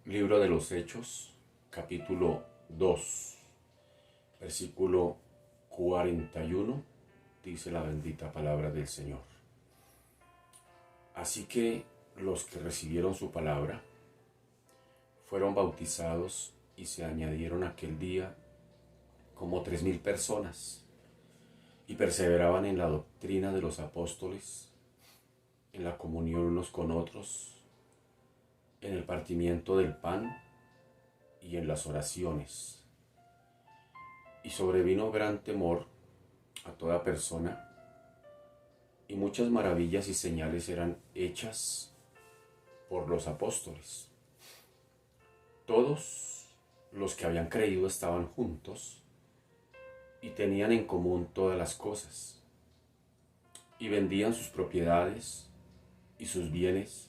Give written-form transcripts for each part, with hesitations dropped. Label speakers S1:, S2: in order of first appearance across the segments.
S1: Libro de los Hechos, capítulo 2, versículo 41, dice la bendita palabra del Señor. Así que los que recibieron su palabra fueron bautizados y se añadieron aquel día como 3,000 personas y perseveraban en la doctrina de los apóstoles, en la comunión unos con otros, en el partimiento del pan y en las oraciones. Y sobrevino gran temor a toda persona, y muchas maravillas y señales eran hechas por los apóstoles. Todos los que habían creído estaban juntos y tenían en común todas las cosas, y vendían sus propiedades y sus bienes,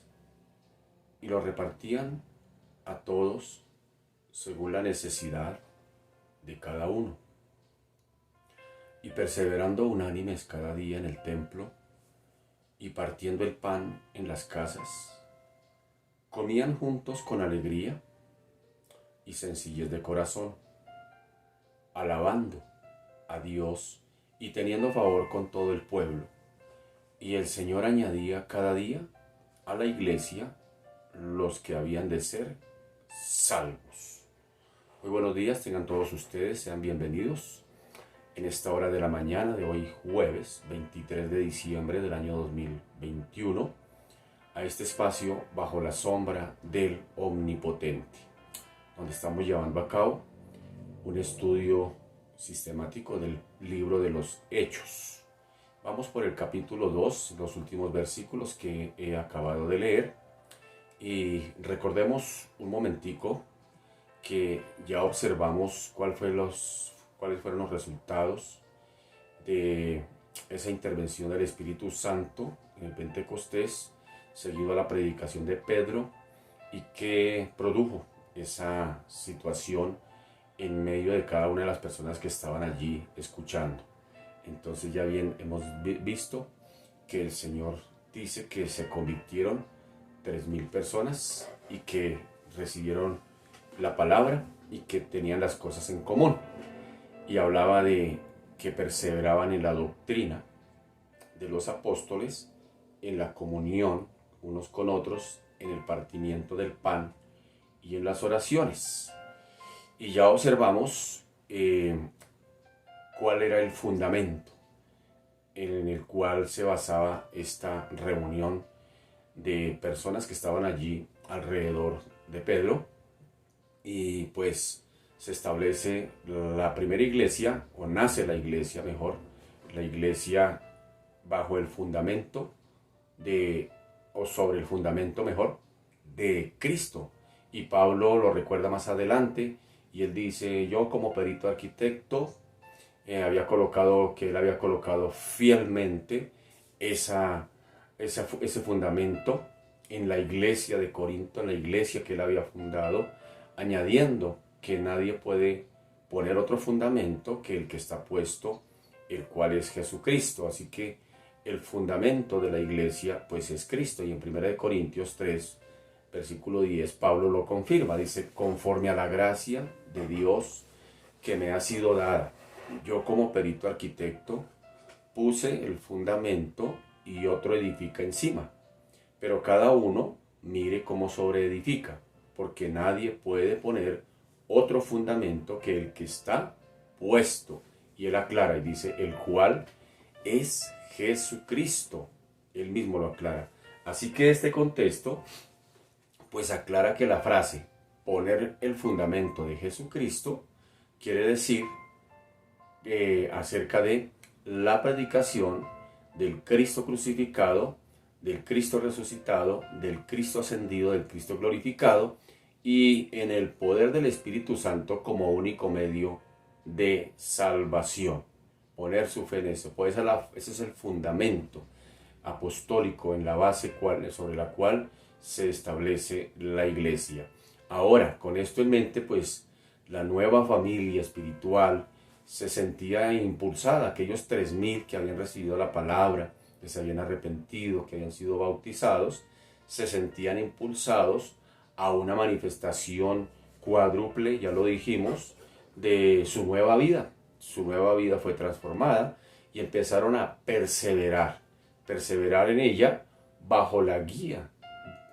S1: y los repartían a todos según la necesidad de cada uno. Y perseverando unánimes cada día en el templo, y partiendo el pan en las casas, comían juntos con alegría y sencillez de corazón, alabando a Dios y teniendo favor con todo el pueblo. Y el Señor añadía cada día a la iglesia los que habían de ser salvos. Muy buenos días, tengan todos ustedes, sean bienvenidos en esta hora de la mañana de hoy, jueves 23 de diciembre del año 2021, a este espacio bajo la sombra del Omnipotente, donde estamos llevando a cabo un estudio sistemático del libro de los Hechos. Vamos por el capítulo 2, los últimos versículos que he acabado de leer, y recordemos un momentico que ya observamos cuáles fueron los resultados de esa intervención del Espíritu Santo en el Pentecostés, seguido a la predicación de Pedro, y que produjo esa situación en medio de cada una de las personas que estaban allí escuchando. Entonces ya bien hemos visto que el Señor dice que se convirtieron 3,000 personas y que recibieron la palabra y que tenían las cosas en común. Y hablaba de que perseveraban en la doctrina de los apóstoles, en la comunión unos con otros, en el partimiento del pan y en las oraciones. Y ya observamos cuál era el fundamento en el cual se basaba esta reunión de personas que estaban allí alrededor de Pedro. Y pues se establece la primera iglesia, o nace la iglesia mejor, la iglesia bajo el fundamento o sobre el fundamento mejor, de Cristo. Y Pablo lo recuerda más adelante, y él dice: yo como perito arquitecto él había colocado fielmente ese fundamento en la iglesia de Corinto, en la iglesia que él había fundado, añadiendo que nadie puede poner otro fundamento que el que está puesto, el cual es Jesucristo. Así que el fundamento de la iglesia pues es Cristo, y en 1 Corintios 3, versículo 10, Pablo lo confirma, dice: conforme a la gracia de Dios que me ha sido dada, yo como perito arquitecto puse el fundamento y otro edifica encima, pero cada uno mire cómo sobreedifica, porque nadie puede poner otro fundamento que el que está puesto. Y él aclara y dice: el cual es Jesucristo. Él mismo lo aclara. Así que este contexto pues aclara que la frase poner el fundamento de Jesucristo quiere decir acerca de la predicación del Cristo crucificado, del Cristo resucitado, del Cristo ascendido, del Cristo glorificado, y en el poder del Espíritu Santo como único medio de salvación. Poner su fe en eso. Pues ese es el fundamento apostólico, en la base sobre la cual se establece la iglesia. Ahora, con esto en mente, pues la nueva familia espiritual se sentía impulsada. Aquellos 3,000 que habían recibido la palabra, que se habían arrepentido, que habían sido bautizados, se sentían impulsados a una manifestación cuádruple, ya lo dijimos, de su nueva vida. Su nueva vida fue transformada y empezaron a perseverar en ella bajo la guía,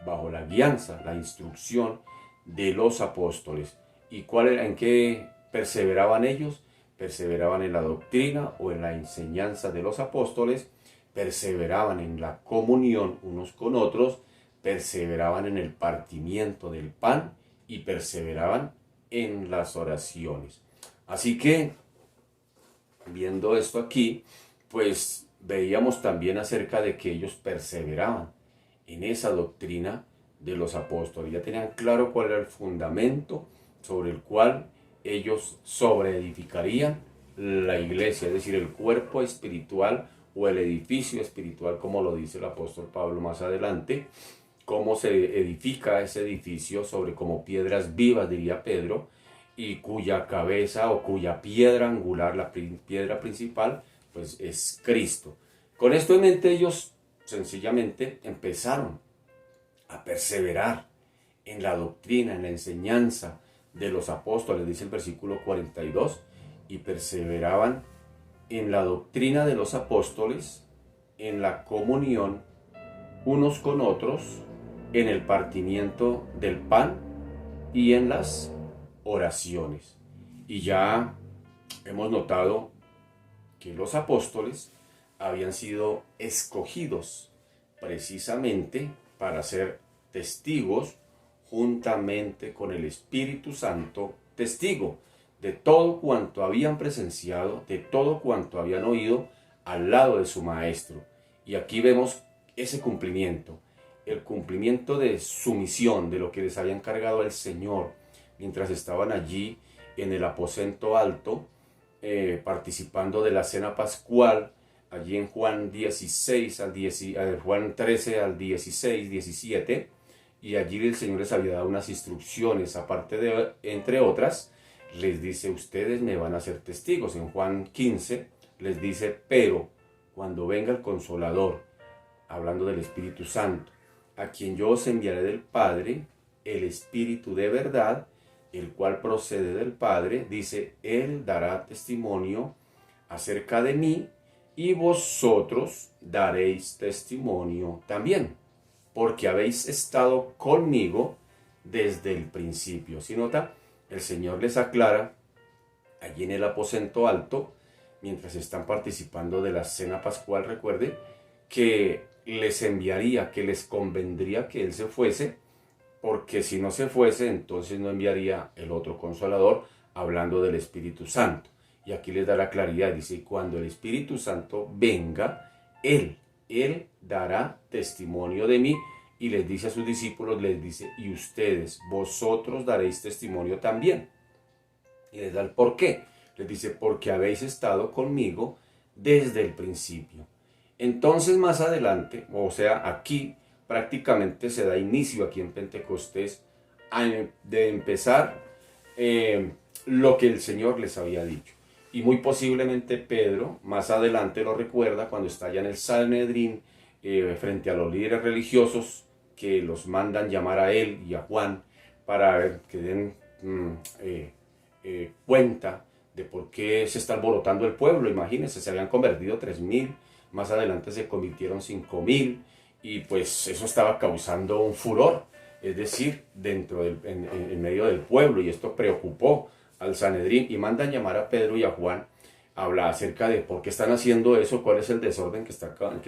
S1: bajo la guianza, la instrucción de los apóstoles. ¿Y cuál era, en qué perseveraban ellos? Perseveraban en la doctrina o en la enseñanza de los apóstoles, perseveraban en la comunión unos con otros, perseveraban en el partimiento del pan y perseveraban en las oraciones. Así que, viendo esto aquí, pues veíamos también acerca de que ellos perseveraban en esa doctrina de los apóstoles. Ya tenían claro cuál era el fundamento sobre el cual ellos sobreedificarían la iglesia, es decir, el cuerpo espiritual o el edificio espiritual, como lo dice el apóstol Pablo más adelante. Cómo se edifica ese edificio sobre como piedras vivas, diría Pedro, y cuya cabeza o cuya piedra angular, la piedra principal, pues es Cristo. Con esto en mente ellos sencillamente empezaron a perseverar en la doctrina, en la enseñanza de los apóstoles, dice el versículo 42, y perseveraban en la doctrina de los apóstoles, en la comunión unos con otros, en el partimiento del pan y en las oraciones. Y ya hemos notado que los apóstoles habían sido escogidos precisamente para ser testigos juntamente con el Espíritu Santo, testigo de todo cuanto habían presenciado, de todo cuanto habían oído al lado de su maestro. Y aquí vemos ese cumplimiento, el cumplimiento de su misión, de lo que les había encargado el Señor mientras estaban allí en el aposento alto, participando de la cena pascual, allí en Juan 16 al Juan 13 al 16, 17, y allí el Señor les había dado unas instrucciones, aparte de, entre otras, les dice, ustedes me van a ser testigos. En Juan 15 les dice, pero cuando venga el Consolador, hablando del Espíritu Santo, a quien yo os enviaré del Padre, el Espíritu de verdad, el cual procede del Padre, dice, Él dará testimonio acerca de mí, y vosotros daréis testimonio también, porque habéis estado conmigo desde el principio. Si nota, el Señor les aclara allí en el aposento alto, mientras están participando de la cena pascual, recuerde, que les enviaría, que les convendría que Él se fuese, porque si no se fuese, entonces no enviaría el otro Consolador, hablando del Espíritu Santo. Y aquí les da la claridad, dice, cuando el Espíritu Santo venga, Él dará testimonio de mí, y les dice a sus discípulos, les dice, y ustedes, vosotros daréis testimonio también. Y les da el por qué. Les dice, porque habéis estado conmigo desde el principio. Entonces más adelante, o sea, aquí prácticamente se da inicio aquí en Pentecostés de empezar lo que el Señor les había dicho. Y muy posiblemente Pedro más adelante lo recuerda cuando está allá en el Sanedrín frente a los líderes religiosos que los mandan llamar a él y a Juan para que den cuenta de por qué se está alborotando el pueblo. Imagínense, se habían convertido 3.000, más adelante se convirtieron 5.000, y pues eso estaba causando un furor, es decir, en medio del pueblo, y esto preocupó al Sanedrín, y mandan llamar a Pedro y a Juan a hablar acerca de por qué están haciendo eso, cuál es el desorden que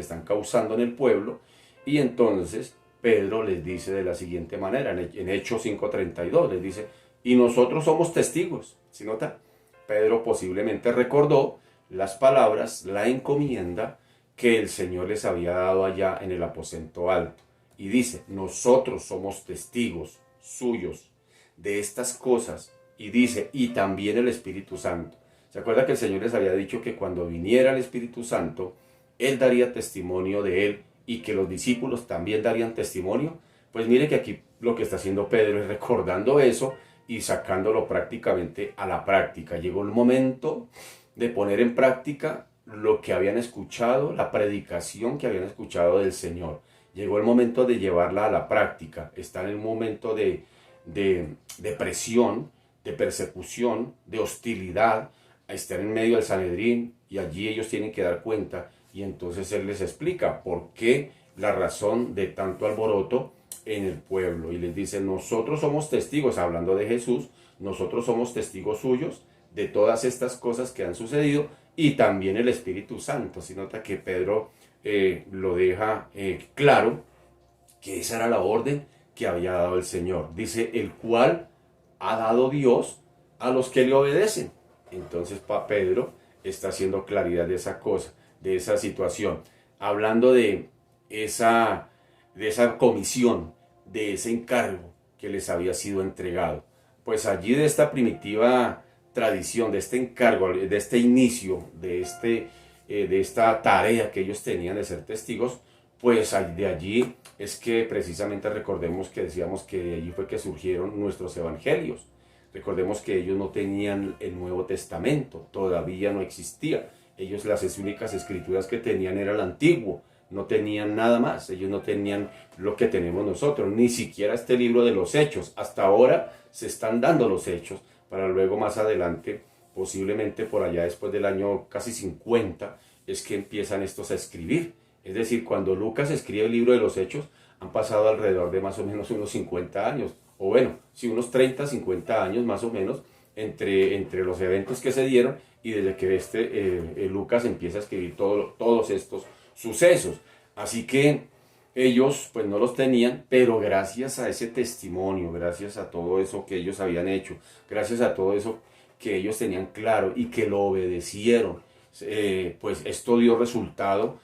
S1: están causando en el pueblo. Y entonces Pedro les dice de la siguiente manera, en Hechos 5:32, les dice, y nosotros somos testigos. ¿Sí nota? Pedro posiblemente recordó las palabras, la encomienda que el Señor les había dado allá en el aposento alto. Y dice, nosotros somos testigos suyos de estas cosas. Y dice, y también el Espíritu Santo. ¿Se acuerda que el Señor les había dicho que cuando viniera el Espíritu Santo, Él daría testimonio de Él y que los discípulos también darían testimonio? Pues mire que aquí lo que está haciendo Pedro es recordando eso y sacándolo prácticamente a la práctica. Llegó el momento de poner en práctica lo que habían escuchado, la predicación que habían escuchado del Señor. Llegó el momento de llevarla a la práctica. Está en el momento de de presión, de persecución, de hostilidad, a estar en medio del Sanedrín, y allí ellos tienen que dar cuenta, y entonces él les explica por qué la razón de tanto alboroto en el pueblo, y les dice: nosotros somos testigos, hablando de Jesús, nosotros somos testigos suyos de todas estas cosas que han sucedido, y también el Espíritu Santo. Si nota que Pedro lo deja claro, que esa era la orden que había dado el Señor. Dice: el cual ha dado Dios a los que le obedecen. Entonces Pedro está haciendo claridad de esa cosa, de esa situación, hablando de esa comisión, de ese encargo que les había sido entregado. Pues allí, de esta primitiva tradición, de este encargo, de este inicio, de esta tarea que ellos tenían de ser testigos, pues de allí es que precisamente recordemos que decíamos que de allí fue que surgieron nuestros evangelios. Recordemos que ellos no tenían el Nuevo Testamento, todavía no existía. Ellos, las únicas escrituras que tenían era el Antiguo, no tenían nada más. Ellos no tenían lo que tenemos nosotros, ni siquiera este libro de los Hechos. Hasta ahora se están dando los Hechos, para luego más adelante, posiblemente por allá después del año casi 50, es que empiezan estos a escribir. Es decir, cuando Lucas escribe el libro de los Hechos, han pasado alrededor de más o menos unos 50 años, o bueno, sí, unos 30, 50 años más o menos, entre los eventos que se dieron y desde que Lucas empieza a escribir todos estos sucesos. Así que ellos pues no los tenían, pero gracias a ese testimonio, gracias a todo eso que ellos habían hecho, gracias a todo eso que ellos tenían claro y que lo obedecieron, pues esto dio resultado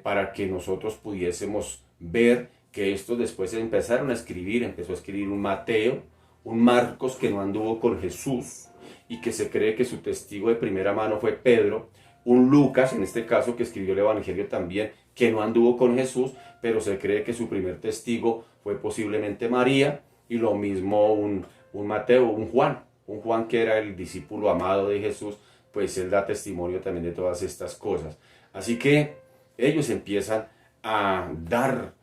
S1: para que nosotros pudiésemos ver que estos después empezaron a escribir. Empezó a escribir un Mateo, un Marcos, que no anduvo con Jesús y que se cree que su testigo de primera mano fue Pedro, un Lucas, en este caso, que escribió el Evangelio también, que no anduvo con Jesús, pero se cree que su primer testigo fue posiblemente María, y lo mismo un Mateo, un Juan que era el discípulo amado de Jesús, pues él da testimonio también de todas estas cosas. Así que ellos empiezan a dar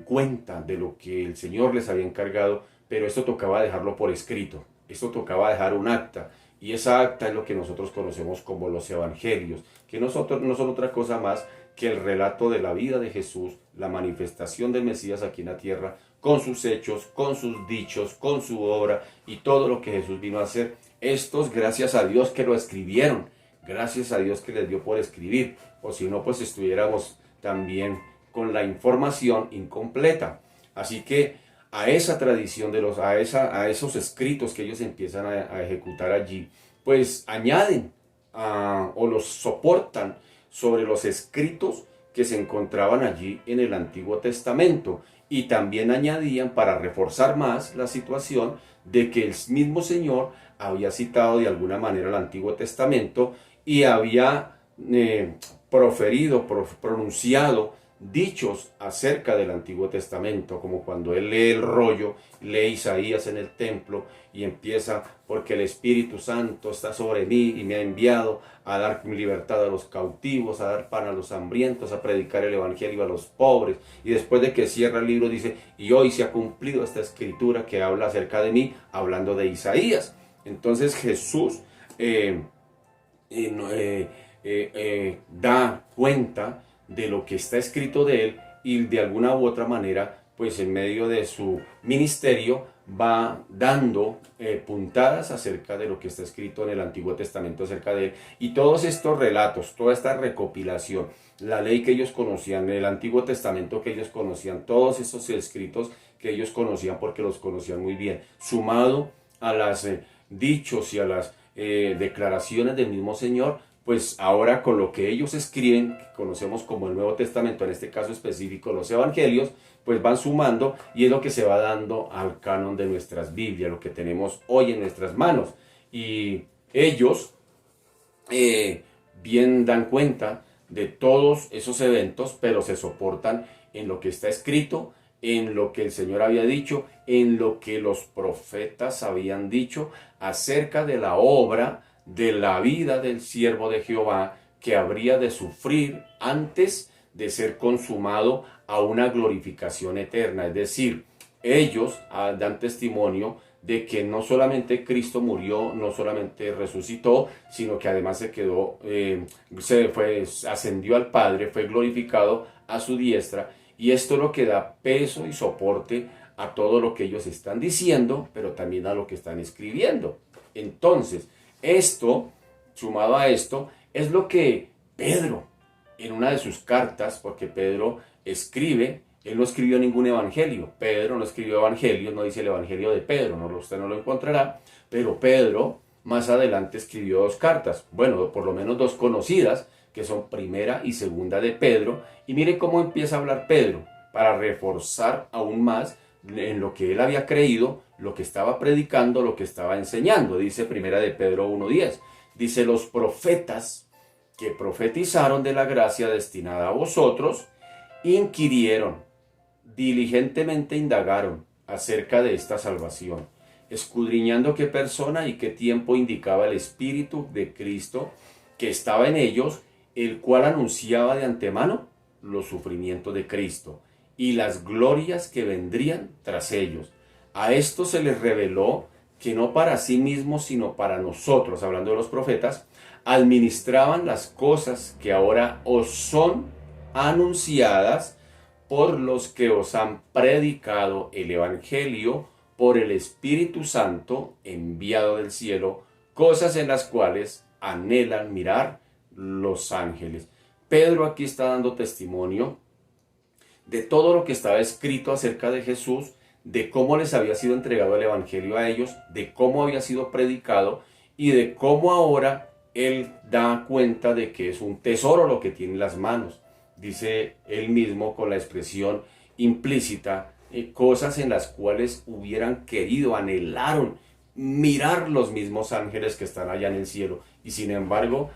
S1: cuenta de lo que el Señor les había encargado, pero esto tocaba dejarlo por escrito, esto tocaba dejar un acta, y esa acta es lo que nosotros conocemos como los evangelios, que no son otra cosa más que el relato de la vida de Jesús, la manifestación del Mesías aquí en la tierra, con sus hechos, con sus dichos, con su obra y todo lo que Jesús vino a hacer. Estos, gracias a Dios que lo escribieron, gracias a Dios que les dio por escribir, o si no, pues estuviéramos también con la información incompleta. Así que a esa tradición a esos escritos que ellos empiezan a ejecutar allí, pues añaden o los soportan sobre los escritos que se encontraban allí en el Antiguo Testamento, y también añadían, para reforzar más la situación, de que el mismo Señor había citado de alguna manera el Antiguo Testamento y había pronunciado dichos acerca del Antiguo Testamento, como cuando él lee el rollo, lee Isaías en el templo y empieza: porque el Espíritu Santo está sobre mí y me ha enviado a dar libertad a los cautivos, a dar pan a los hambrientos, a predicar el Evangelio a los pobres. Y después de que cierra el libro dice: y hoy se ha cumplido esta escritura que habla acerca de mí, hablando de Isaías. Entonces Jesús da cuenta de lo que está escrito de él, y de alguna u otra manera, pues en medio de su ministerio va dando puntadas acerca de lo que está escrito en el Antiguo Testamento acerca de él, y todos estos relatos, toda esta recopilación, la ley que ellos conocían, el Antiguo Testamento que ellos conocían, todos estos escritos que ellos conocían porque los conocían muy bien, sumado a los dichos y a las declaraciones del mismo Señor, pues ahora con lo que ellos escriben, que conocemos como el Nuevo Testamento, en este caso específico los Evangelios, pues van sumando, y es lo que se va dando al canon de nuestras Biblias, lo que tenemos hoy en nuestras manos. Y ellos bien dan cuenta de todos esos eventos, pero se soportan en lo que está escrito, en lo que el Señor había dicho, en lo que los profetas habían dicho acerca de la obra, de la vida del siervo de Jehová, que habría de sufrir antes de ser consumado a una glorificación eterna. Es decir, ellos dan testimonio de que no solamente Cristo murió, no solamente resucitó, sino que además se quedó, ascendió al Padre, fue glorificado a su diestra, y esto es lo que da peso y soporte a todo lo que ellos están diciendo, pero también a lo que están escribiendo. Entonces, esto, sumado a esto, es lo que Pedro, en una de sus cartas, porque Pedro escribe, él no escribió ningún evangelio. Pedro no escribió evangelios, no dice el evangelio de Pedro, usted no lo encontrará, pero Pedro más adelante escribió dos cartas, bueno, por lo menos dos conocidas, que son primera y segunda de Pedro, y mire cómo empieza a hablar Pedro, para reforzar aún más en lo que él había creído, lo que estaba predicando, lo que estaba enseñando. Dice primera de Pedro 1:10, dice: los profetas que profetizaron de la gracia destinada a vosotros, inquirieron, diligentemente indagaron acerca de esta salvación, escudriñando qué persona y qué tiempo indicaba el Espíritu de Cristo que estaba en ellos, el cual anunciaba de antemano los sufrimientos de Cristo y las glorias que vendrían tras ellos. A esto se les reveló que no para sí mismos, sino para nosotros, hablando de los profetas, administraban las cosas que ahora os son anunciadas por los que os han predicado el Evangelio por el Espíritu Santo enviado del cielo, cosas en las cuales anhelan mirar los ángeles. Pedro aquí está dando testimonio de todo lo que estaba escrito acerca de Jesús, de cómo les había sido entregado el Evangelio a ellos, de cómo había sido predicado y de cómo ahora él da cuenta de que es un tesoro lo que tiene en las manos. Dice él mismo con la expresión implícita, cosas en las cuales hubieran querido, anhelaron mirar los mismos ángeles que están allá en el cielo. Y sin embargo,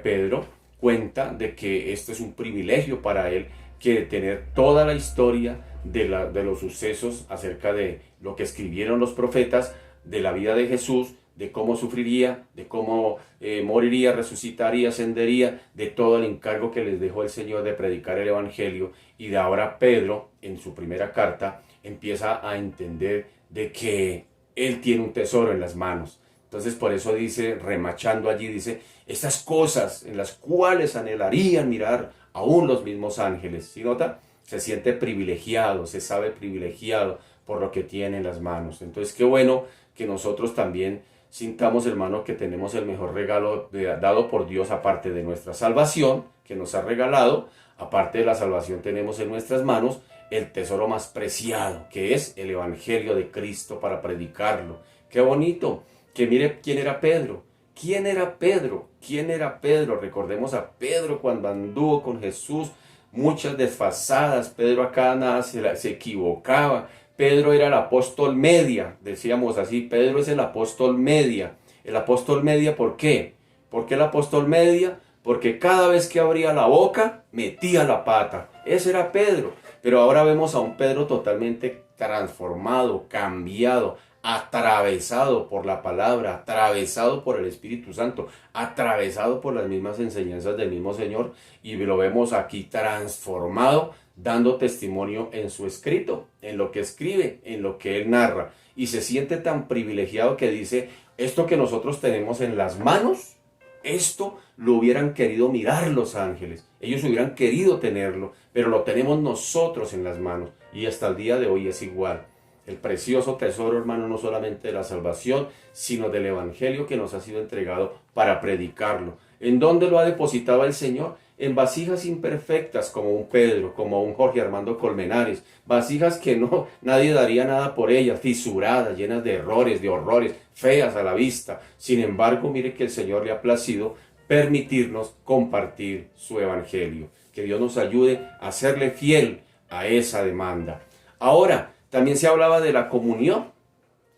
S1: Pedro cuenta de que esto es un privilegio para él, que tener toda la historia de los sucesos acerca de lo que escribieron los profetas, de la vida de Jesús, de cómo sufriría, de cómo moriría, resucitaría, ascendería, de todo el encargo que les dejó el Señor de predicar el Evangelio. Y de ahora Pedro, en su primera carta, empieza a entender de que él tiene un tesoro en las manos. Entonces por eso dice, remachando allí, dice, estas cosas en las cuales anhelarían mirar aún los mismos ángeles. ¿Sí nota? Se siente privilegiado, se sabe privilegiado por lo que tiene en las manos. Entonces qué bueno que nosotros también sintamos, hermano, que tenemos el mejor regalo dado por Dios, aparte de nuestra salvación que nos ha regalado. Aparte de la salvación tenemos en nuestras manos el tesoro más preciado, que es el Evangelio de Cristo, para predicarlo. Qué bonito. Que mire quién era Pedro. ¿Quién era Pedro? ¿Quién era Pedro? Recordemos a Pedro cuando anduvo con Jesús, muchas desfasadas. Pedro acá nada se equivocaba. Pedro era el apóstol media, decíamos así. Pedro es el apóstol media. El apóstol media, ¿por qué? ¿Por qué el apóstol media? Porque cada vez que abría la boca, metía la pata. Ese era Pedro. Pero ahora vemos a un Pedro totalmente transformado, cambiado, atravesado por la palabra, atravesado por el Espíritu Santo, atravesado por las mismas enseñanzas del mismo Señor, y lo vemos aquí transformado, dando testimonio en su escrito, en lo que escribe, en lo que él narra, y se siente tan privilegiado que dice, esto que nosotros tenemos en las manos, esto lo hubieran querido mirar los ángeles, ellos hubieran querido tenerlo, pero lo tenemos nosotros en las manos, y hasta el día de hoy es igual. El precioso tesoro, hermano, no solamente de la salvación, sino del Evangelio que nos ha sido entregado para predicarlo. ¿En dónde lo ha depositado el Señor? En vasijas imperfectas, como un Pedro, como un Jorge Armando Colmenares, vasijas que no, nadie daría nada por ellas, fisuradas, llenas de errores, de horrores, feas a la vista. Sin embargo, mire que el Señor le ha placido permitirnos compartir su Evangelio. Que Dios nos ayude a serle fiel a esa demanda. Ahora, también se hablaba de la comunión.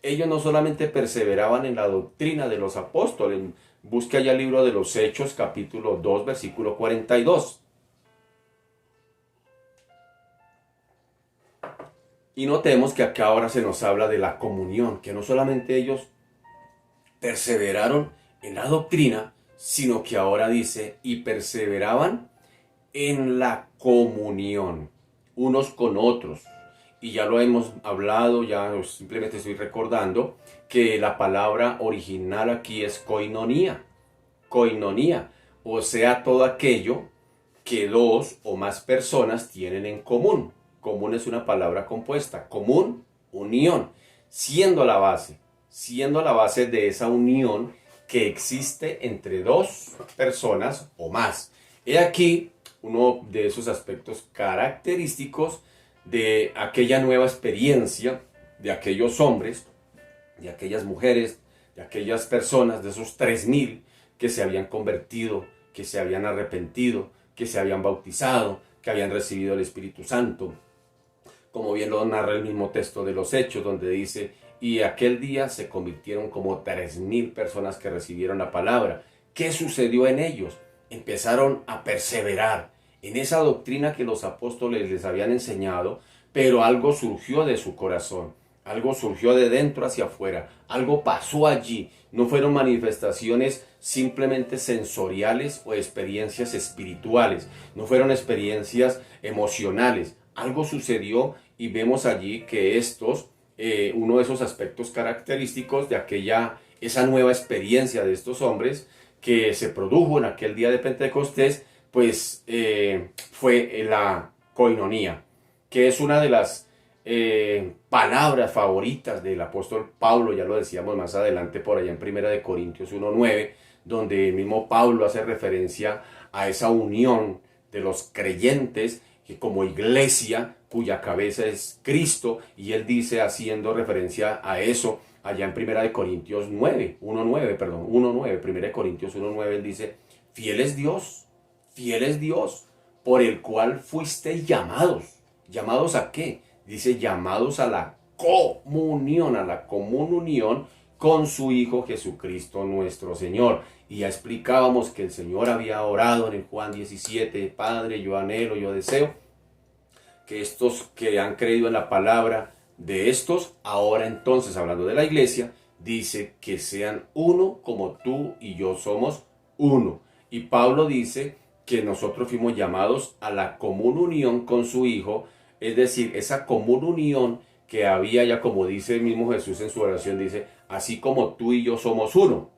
S1: Ellos no solamente perseveraban en la doctrina de los apóstoles. Busque allá el libro de los Hechos, capítulo 2, versículo 42. Y notemos que acá ahora se nos habla de la comunión, que no solamente ellos perseveraron en la doctrina, sino que ahora dice, y perseveraban en la comunión, unos con otros, y ya lo hemos hablado, ya simplemente estoy recordando que la palabra original aquí es koinonía, koinonía, o sea, todo aquello que dos o más personas tienen en común. Común es una palabra compuesta, común, unión, siendo la base de esa unión que existe entre dos personas o más. He aquí uno de esos aspectos característicos de aquella nueva experiencia, de aquellos hombres, de aquellas mujeres, de aquellas personas, de esos 3000 que se habían convertido, que se habían arrepentido, que se habían bautizado, que habían recibido el Espíritu Santo. Como bien lo narra el mismo texto de los Hechos, donde dice, y aquel día se convirtieron como 3000 personas que recibieron la palabra. ¿Qué sucedió en ellos? Empezaron a perseverar en esa doctrina que los apóstoles les habían enseñado, pero algo surgió de su corazón, algo surgió de dentro hacia afuera, algo pasó allí. No fueron manifestaciones simplemente sensoriales o experiencias espirituales, no fueron experiencias emocionales. Algo sucedió y vemos allí que uno de esos aspectos característicos de esa nueva experiencia de estos hombres que se produjo en aquel día de Pentecostés, pues fue la koinonía, que es una de las palabras favoritas del apóstol Pablo. Ya lo decíamos más adelante por allá en 1 Corintios 1:9, donde el mismo Pablo hace referencia a esa unión de los creyentes que como iglesia cuya cabeza es Cristo, y él dice, haciendo referencia a eso allá en 1 Corintios 9, 1:9, perdón, 1:9, 1 Corintios 1:9, él dice, fiel es Dios, por el cual fuisteis llamados. ¿Llamados a qué? Dice, llamados a la comunión, a la común unión con su Hijo Jesucristo nuestro Señor. Y ya explicábamos que el Señor había orado en el Juan 17, Padre, yo anhelo, yo deseo que estos que han creído en la palabra de estos, ahora entonces, hablando de la iglesia, dice que sean uno como tú y yo somos uno. Y Pablo dice que nosotros fuimos llamados a la común unión con su Hijo, es decir, esa común unión que había ya, como dice el mismo Jesús en su oración, dice, así como tú y yo somos uno,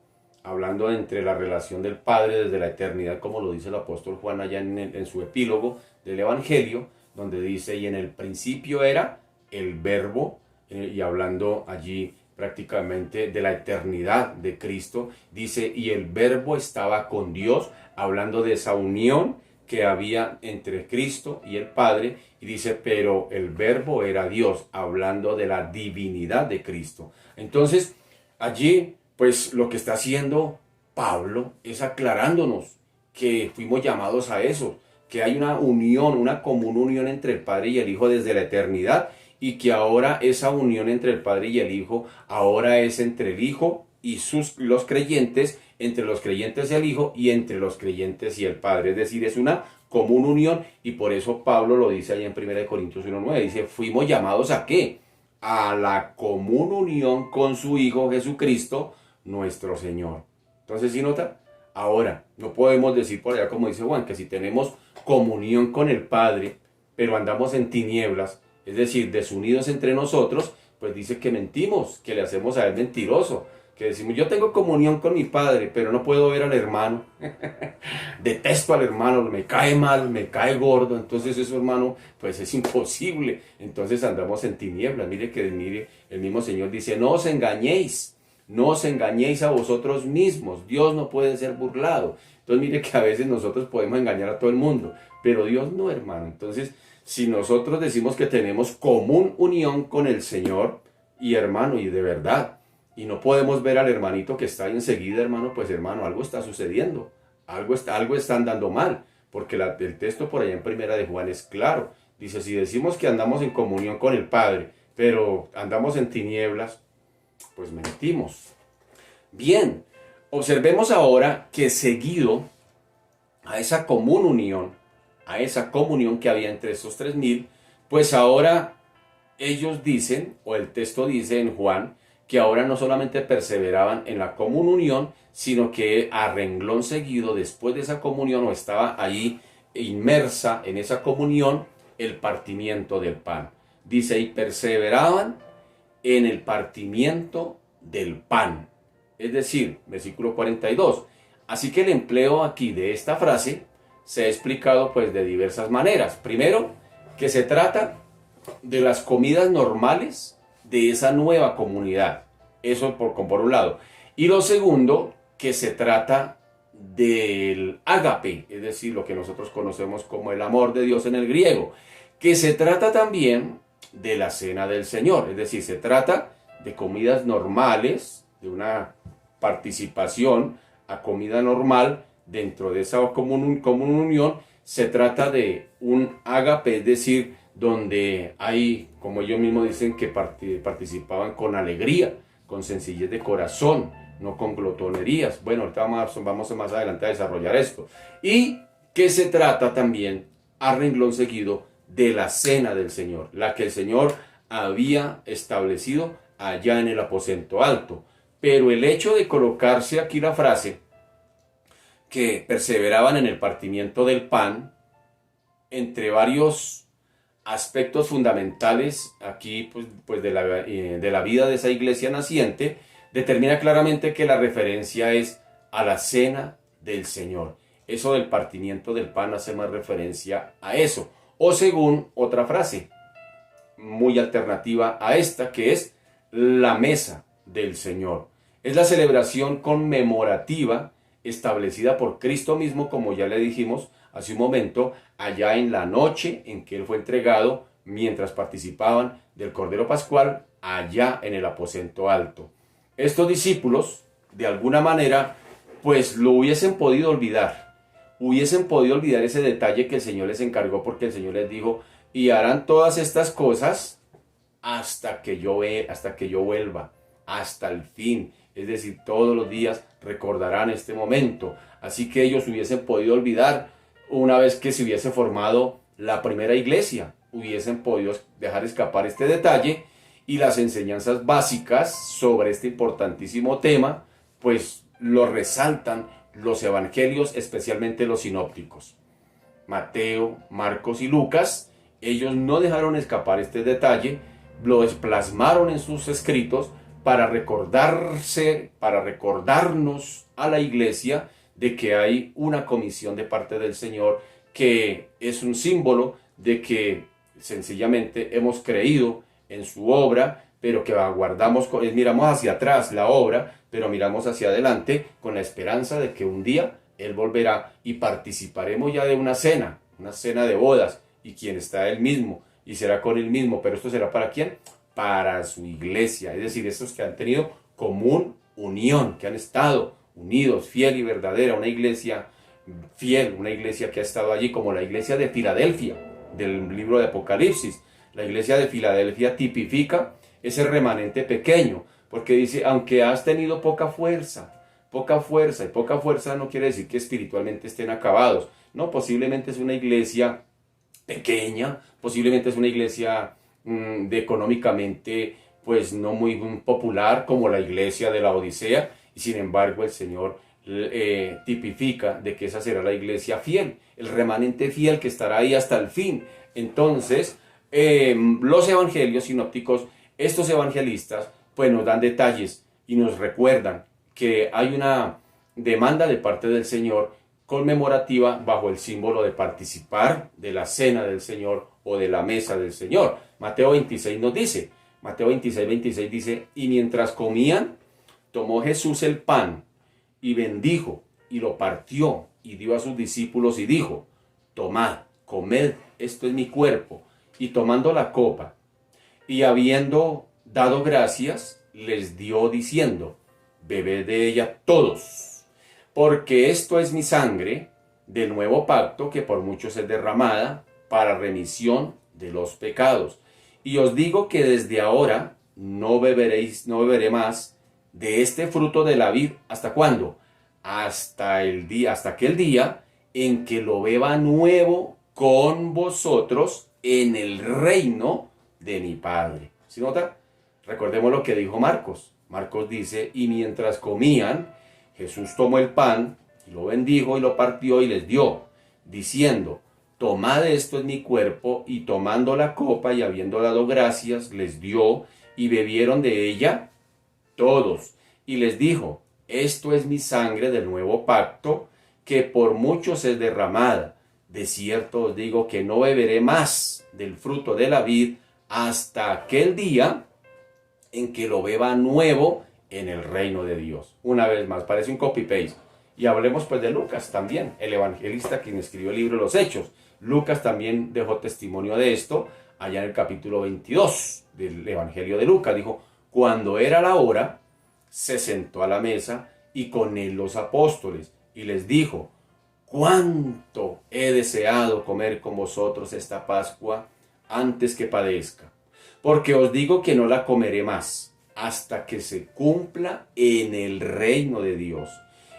S1: hablando entre la relación del Padre desde la eternidad, como lo dice el apóstol Juan allá en su epílogo del Evangelio, donde dice, y en el principio era el Verbo, y hablando allí prácticamente de la eternidad de Cristo, dice, y el Verbo estaba con Dios, hablando de esa unión que había entre Cristo y el Padre, y dice, pero el Verbo era Dios, hablando de la divinidad de Cristo. Entonces, allí, pues lo que está haciendo Pablo es aclarándonos que fuimos llamados a eso, que hay una unión, una común unión entre el Padre y el Hijo desde la eternidad, y que ahora esa unión entre el Padre y el Hijo ahora es entre el Hijo y los creyentes, entre los creyentes y el Hijo, y entre los creyentes y el Padre. Es decir, es una común unión, y por eso Pablo lo dice ahí en 1 Corintios 1:9, dice, fuimos llamados ¿a qué? A la común unión con su Hijo Jesucristo, nuestro Señor. Entonces, ¿sí nota? Ahora, no podemos decir por allá, como dice Juan, que si tenemos comunión con el Padre, pero andamos en tinieblas, es decir, desunidos entre nosotros, pues dice que mentimos, que le hacemos a él mentiroso, que decimos, yo tengo comunión con mi Padre, pero no puedo ver al hermano, detesto al hermano, me cae mal, me cae gordo, entonces eso, hermano, pues es imposible. Entonces andamos en tinieblas. Mire, el mismo Señor dice, no os engañéis a vosotros mismos, Dios no puede ser burlado. Entonces mire que a veces nosotros podemos engañar a todo el mundo, pero Dios no, hermano. Entonces, si nosotros decimos que tenemos común unión con el Señor, y hermano, y de verdad, y no podemos ver al hermanito que está ahí enseguida, hermano, pues hermano, algo está sucediendo, algo está andando mal, porque el texto por allá en 1 de Juan es claro. Dice, si decimos que andamos en comunión con el Padre, pero andamos en tinieblas, pues mentimos. Bien, observemos ahora que seguido a esa común unión, a esa comunión que había entre esos 3000, pues ahora ellos dicen, o el texto dice en Juan, que ahora no solamente perseveraban en la común unión, sino que a renglón seguido, después de esa comunión, o estaba ahí inmersa en esa comunión, el partimiento del pan. Dice, y perseveraban en el partimiento del pan. Es decir, versículo 42. Así que el empleo aquí de esta frase se ha explicado pues de diversas maneras. Primero, que se trata de las comidas normales de esa nueva comunidad. Eso por un lado. Y lo segundo, que se trata del ágape, es decir, lo que nosotros conocemos como el amor de Dios en el griego, que se trata también de la cena del Señor, es decir, se trata de comidas normales, de una participación a comida normal dentro de esa comunión. Se trata de un ágape, es decir, donde hay, como ellos mismos dicen, que participaban con alegría, con sencillez de corazón, no con glotonerías. Bueno, ahorita vamos más adelante a desarrollar esto. Y que se trata también, a renglón seguido, de la cena del Señor, la que el Señor había establecido allá en el aposento alto. Pero el hecho de colocarse aquí la frase, que perseveraban en el partimiento del pan, entre varios aspectos fundamentales aquí pues de la vida de esa iglesia naciente, determina claramente que la referencia es a la cena del Señor. Eso del partimiento del pan hace más referencia a eso. O según otra frase muy alternativa a esta, que es la mesa del Señor. Es la celebración conmemorativa establecida por Cristo mismo, como ya le dijimos hace un momento, allá en la noche en que Él fue entregado, mientras participaban del Cordero Pascual, allá en el aposento alto. Estos discípulos, de alguna manera, pues lo hubiesen podido olvidar ese detalle que el Señor les encargó, porque el Señor les dijo, y harán todas estas cosas hasta que yo vuelva, hasta el fin. Es decir, todos los días recordarán este momento. Así que ellos hubiesen podido olvidar una vez que se hubiese formado la primera iglesia. Hubiesen podido dejar escapar este detalle, y las enseñanzas básicas sobre este importantísimo tema, pues lo resaltan los evangelios, especialmente los sinópticos. Mateo, Marcos y Lucas, ellos no dejaron escapar este detalle, lo plasmaron en sus escritos para recordarnos a la iglesia de que hay una comisión de parte del Señor, que es un símbolo de que sencillamente hemos creído en su obra, pero que miramos hacia atrás la obra, pero miramos hacia adelante con la esperanza de que un día Él volverá y participaremos ya de una cena de bodas, y quien está Él mismo, y será con Él mismo. Pero esto será ¿para quién? Para su iglesia, es decir, estos que han tenido común unión, que han estado unidos, fiel y verdadera, una iglesia fiel, una iglesia que ha estado allí, como la iglesia de Filadelfia, del libro de Apocalipsis. La iglesia de Filadelfia tipifica ese remanente pequeño, porque dice, aunque has tenido poca fuerza, y poca fuerza no quiere decir que espiritualmente estén acabados. No, posiblemente es una iglesia pequeña, posiblemente es una iglesia económicamente pues no muy popular, como la iglesia de la Odisea, y sin embargo el Señor tipifica de que esa será la iglesia fiel, el remanente fiel que estará ahí hasta el fin. Entonces, los evangelios sinópticos, estos evangelistas, pues nos dan detalles y nos recuerdan que hay una demanda de parte del Señor conmemorativa bajo el símbolo de participar de la cena del Señor o de la mesa del Señor. Mateo 26 nos dice, Mateo 26 dice, y mientras comían, tomó Jesús el pan y bendijo y lo partió y dio a sus discípulos y dijo, tomad, comed, esto es mi cuerpo. Y tomando la copa y habiendo dado gracias, les dio diciendo, bebed de ella todos, porque esto es mi sangre del nuevo pacto, que por muchos es derramada para remisión de los pecados. Y os digo que desde ahora no beberé más de este fruto de la vid. ¿Hasta cuándo? Hasta aquel día en que lo beba nuevo con vosotros en el reino de mi Padre. ¿Sí nota? Recordemos lo que dijo Marcos. Marcos dice, y mientras comían, Jesús tomó el pan y lo bendijo y lo partió y les dio, diciendo, tomad esto en mi cuerpo, y tomando la copa y habiendo dado gracias, les dio, y bebieron de ella todos. Y les dijo, esto es mi sangre del nuevo pacto, que por muchos es derramada. De cierto os digo que no beberé más del fruto de la vid hasta aquel día en que lo beba nuevo en el reino de Dios. Una vez más, parece un copy-paste. Y hablemos pues de Lucas también, el evangelista quien escribió el libro de los Hechos. Lucas también dejó testimonio de esto allá en el capítulo 22 del Evangelio de Lucas. Dijo, cuando era la hora, se sentó a la mesa y con él los apóstoles y les dijo, cuánto he deseado comer con vosotros esta Pascua antes que padezca, porque os digo que no la comeré más hasta que se cumpla en el reino de Dios.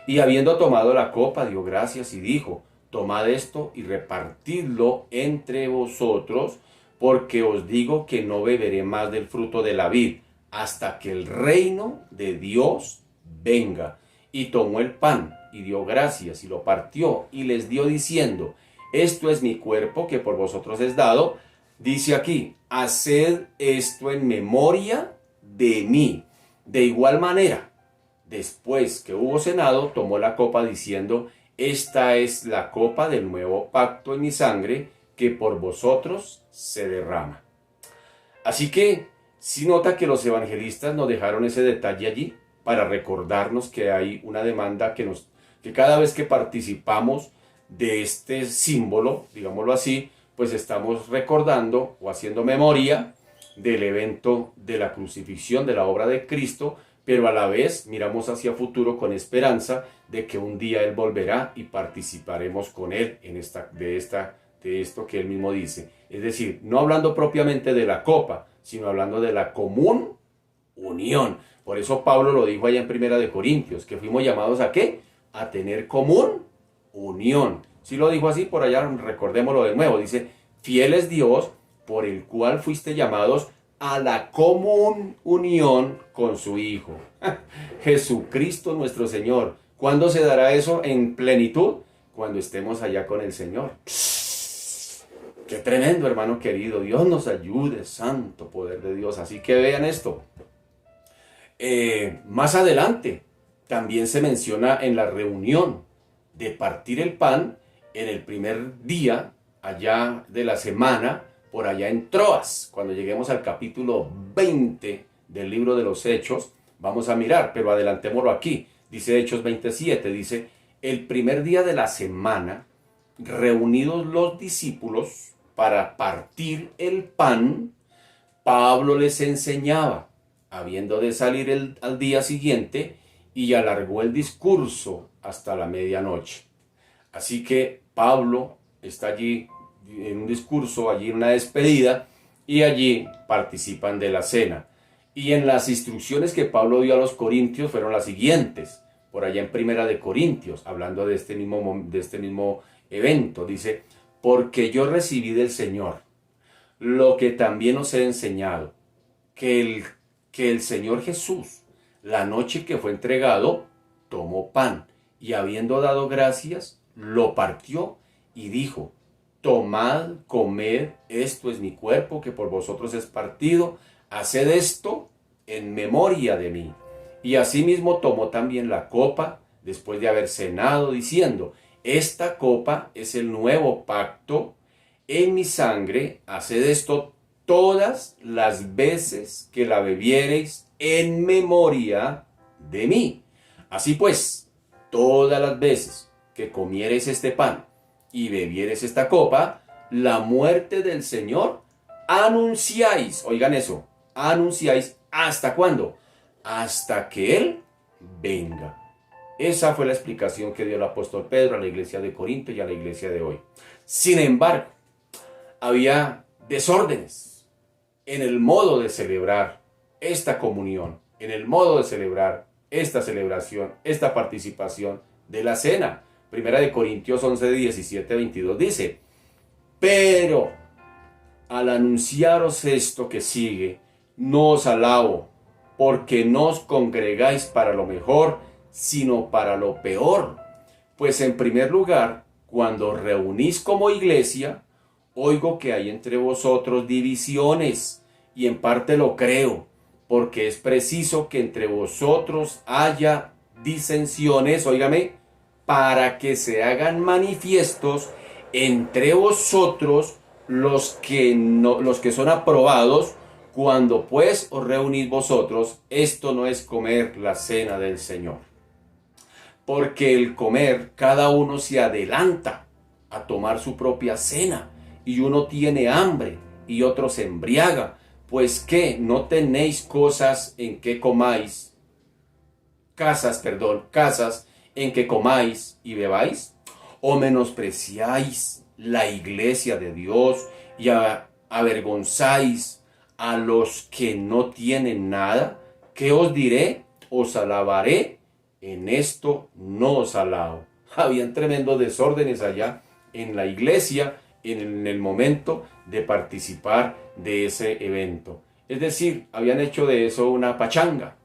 S1: Y habiendo tomado la copa, dio gracias y dijo, tomad esto y repartidlo entre vosotros, porque os digo que no beberé más del fruto de la vid hasta que el reino de Dios venga. Y tomó el pan y dio gracias y lo partió y les dio diciendo, esto es mi cuerpo que por vosotros es dado. Dice aquí, haced esto en memoria de mí. De igual manera, después que hubo cenado, tomó la copa diciendo, esta es la copa del nuevo pacto en mi sangre, que por vosotros se derrama. Así que, si nota que los evangelistas nos dejaron ese detalle allí, para recordarnos que hay una demanda que cada vez que participamos de este símbolo, digámoslo así, pues estamos recordando o haciendo memoria del evento de la crucifixión, de la obra de Cristo, pero a la vez miramos hacia futuro con esperanza de que un día Él volverá y participaremos con Él de esto que Él mismo dice. Es decir, no hablando propiamente de la copa, sino hablando de la común unión. Por eso Pablo lo dijo allá en Primera de Corintios, que fuimos llamados ¿a qué? A tener común unión. Si lo dijo así, por allá recordémoslo de nuevo. Dice, fiel es Dios, por el cual fuiste llamados a la común unión con su Hijo, Jesucristo nuestro Señor. ¿Cuándo se dará eso en plenitud? Cuando estemos allá con el Señor. Qué tremendo, hermano querido. Dios nos ayude, santo poder de Dios. Así que vean esto. Más adelante también se menciona en la reunión de partir el pan en el primer día allá de la semana, por allá en Troas. Cuando lleguemos al capítulo 20 del libro de los Hechos, vamos a mirar, pero adelantémoslo aquí. Dice Hechos 27, dice, el primer día de la semana, reunidos los discípulos para partir el pan, Pablo les enseñaba, habiendo de salir al día siguiente, y alargó el discurso hasta la medianoche. Así que Pablo está allí en un discurso, allí en una despedida, y allí participan de la cena. Y en las instrucciones que Pablo dio a los corintios fueron las siguientes, por allá en Primera de Corintios, hablando de este mismo evento, dice, porque yo recibí del Señor lo que también os he enseñado, que el Señor Jesús, la noche que fue entregado, tomó pan y habiendo dado gracias, lo partió y dijo, tomad, comed, esto es mi cuerpo que por vosotros es partido, haced esto en memoria de mí. Y asimismo tomó también la copa después de haber cenado, diciendo, esta copa es el nuevo pacto en mi sangre, haced esto todas las veces que la bebiereis en memoria de mí. Así pues, todas las veces que comiereis este pan y bebiereis esta copa, la muerte del Señor anunciáis. Oigan eso, anunciáis ¿hasta cuándo? Hasta que Él venga. Esa fue la explicación que dio el apóstol Pedro a la iglesia de Corinto y a la iglesia de hoy. Sin embargo, había desórdenes en el modo de celebrar esta comunión, en el modo de celebrar esta celebración, esta participación de la cena. Primera de Corintios 11, 17, 22 dice, pero al anunciaros esto que sigue, no os alabo, porque no os congregáis para lo mejor, sino para lo peor. Pues en primer lugar, cuando reunís como iglesia, oigo que hay entre vosotros divisiones, y en parte lo creo, porque es preciso que entre vosotros haya disensiones, óigame, para que se hagan manifiestos entre vosotros los que son aprobados. Cuando pues os reunís vosotros, esto no es comer la cena del Señor. Porque el comer, cada uno se adelanta a tomar su propia cena, y uno tiene hambre y otro se embriaga. Pues ¿qué? ¿No tenéis cosas en que comáis? Casas en que comáis y bebáis. ¿O menospreciáis la iglesia de Dios y avergonzáis a los que no tienen nada? ¿Qué os diré? ¿Os alabaré? En esto no os alabo. Habían tremendos desórdenes allá en la iglesia en el momento de participar de ese evento. Es decir, habían hecho de eso una pachanga.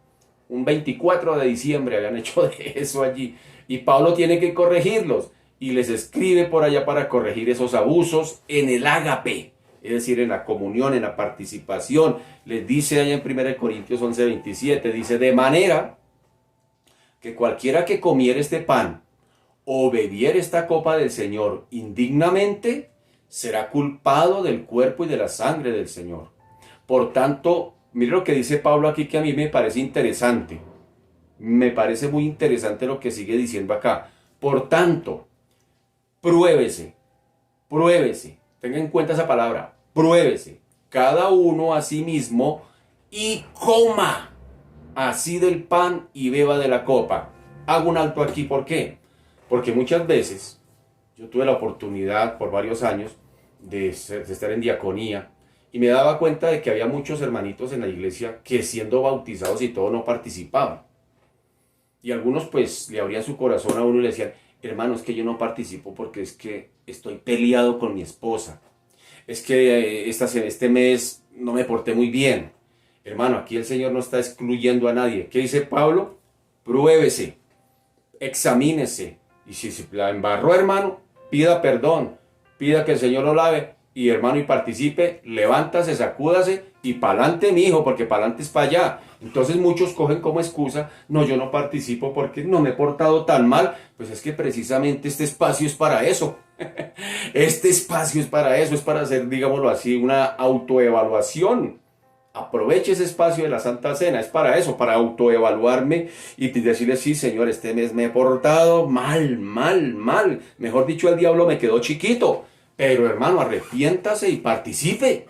S1: Un 24 de diciembre habían hecho de eso allí. Y Pablo tiene que corregirlos. Y les escribe por allá para corregir esos abusos en el ágape. Es decir, en la comunión, en la participación. Les dice allá en 1 Corintios 11:27. Dice, de manera que cualquiera que comiere este pan o bebiere esta copa del Señor indignamente, será culpado del cuerpo y de la sangre del Señor. Por tanto, mire lo que dice Pablo aquí, que a mí me parece interesante. Me parece muy interesante lo que sigue diciendo acá. Por tanto, pruébese, tenga en cuenta esa palabra, pruébese, cada uno a sí mismo, y coma así del pan y beba de la copa. Hago un alto aquí, ¿por qué? Porque muchas veces yo tuve la oportunidad por varios años de estar en diaconía, y me daba cuenta de que había muchos hermanitos en la iglesia que, siendo bautizados y todo, no participaban. Y algunos pues le abrían su corazón a uno y le decían, hermano, es que yo no participo porque es que estoy peleado con mi esposa. Es que este mes no me porté muy bien. Hermano, aquí el Señor no está excluyendo a nadie. ¿Qué dice Pablo? Pruébese, examínese. Y si se la embarró, hermano, pida perdón, pida que el Señor lo lave. Y hermano, y participe, levántase, sacúdase y pa'lante, mi hijo, porque pa'lante es para allá. Entonces muchos cogen como excusa, no, yo no participo porque no me he portado tan mal. Pues es que precisamente este espacio es para eso. Este espacio es para eso, es para hacer, digámoslo así, una autoevaluación. Aproveche ese espacio de la Santa Cena, es para eso, para autoevaluarme y decirle, sí, Señor, este mes me he portado mal. Mejor dicho, el diablo me quedó chiquito. Pero hermano, arrepiéntase y participe.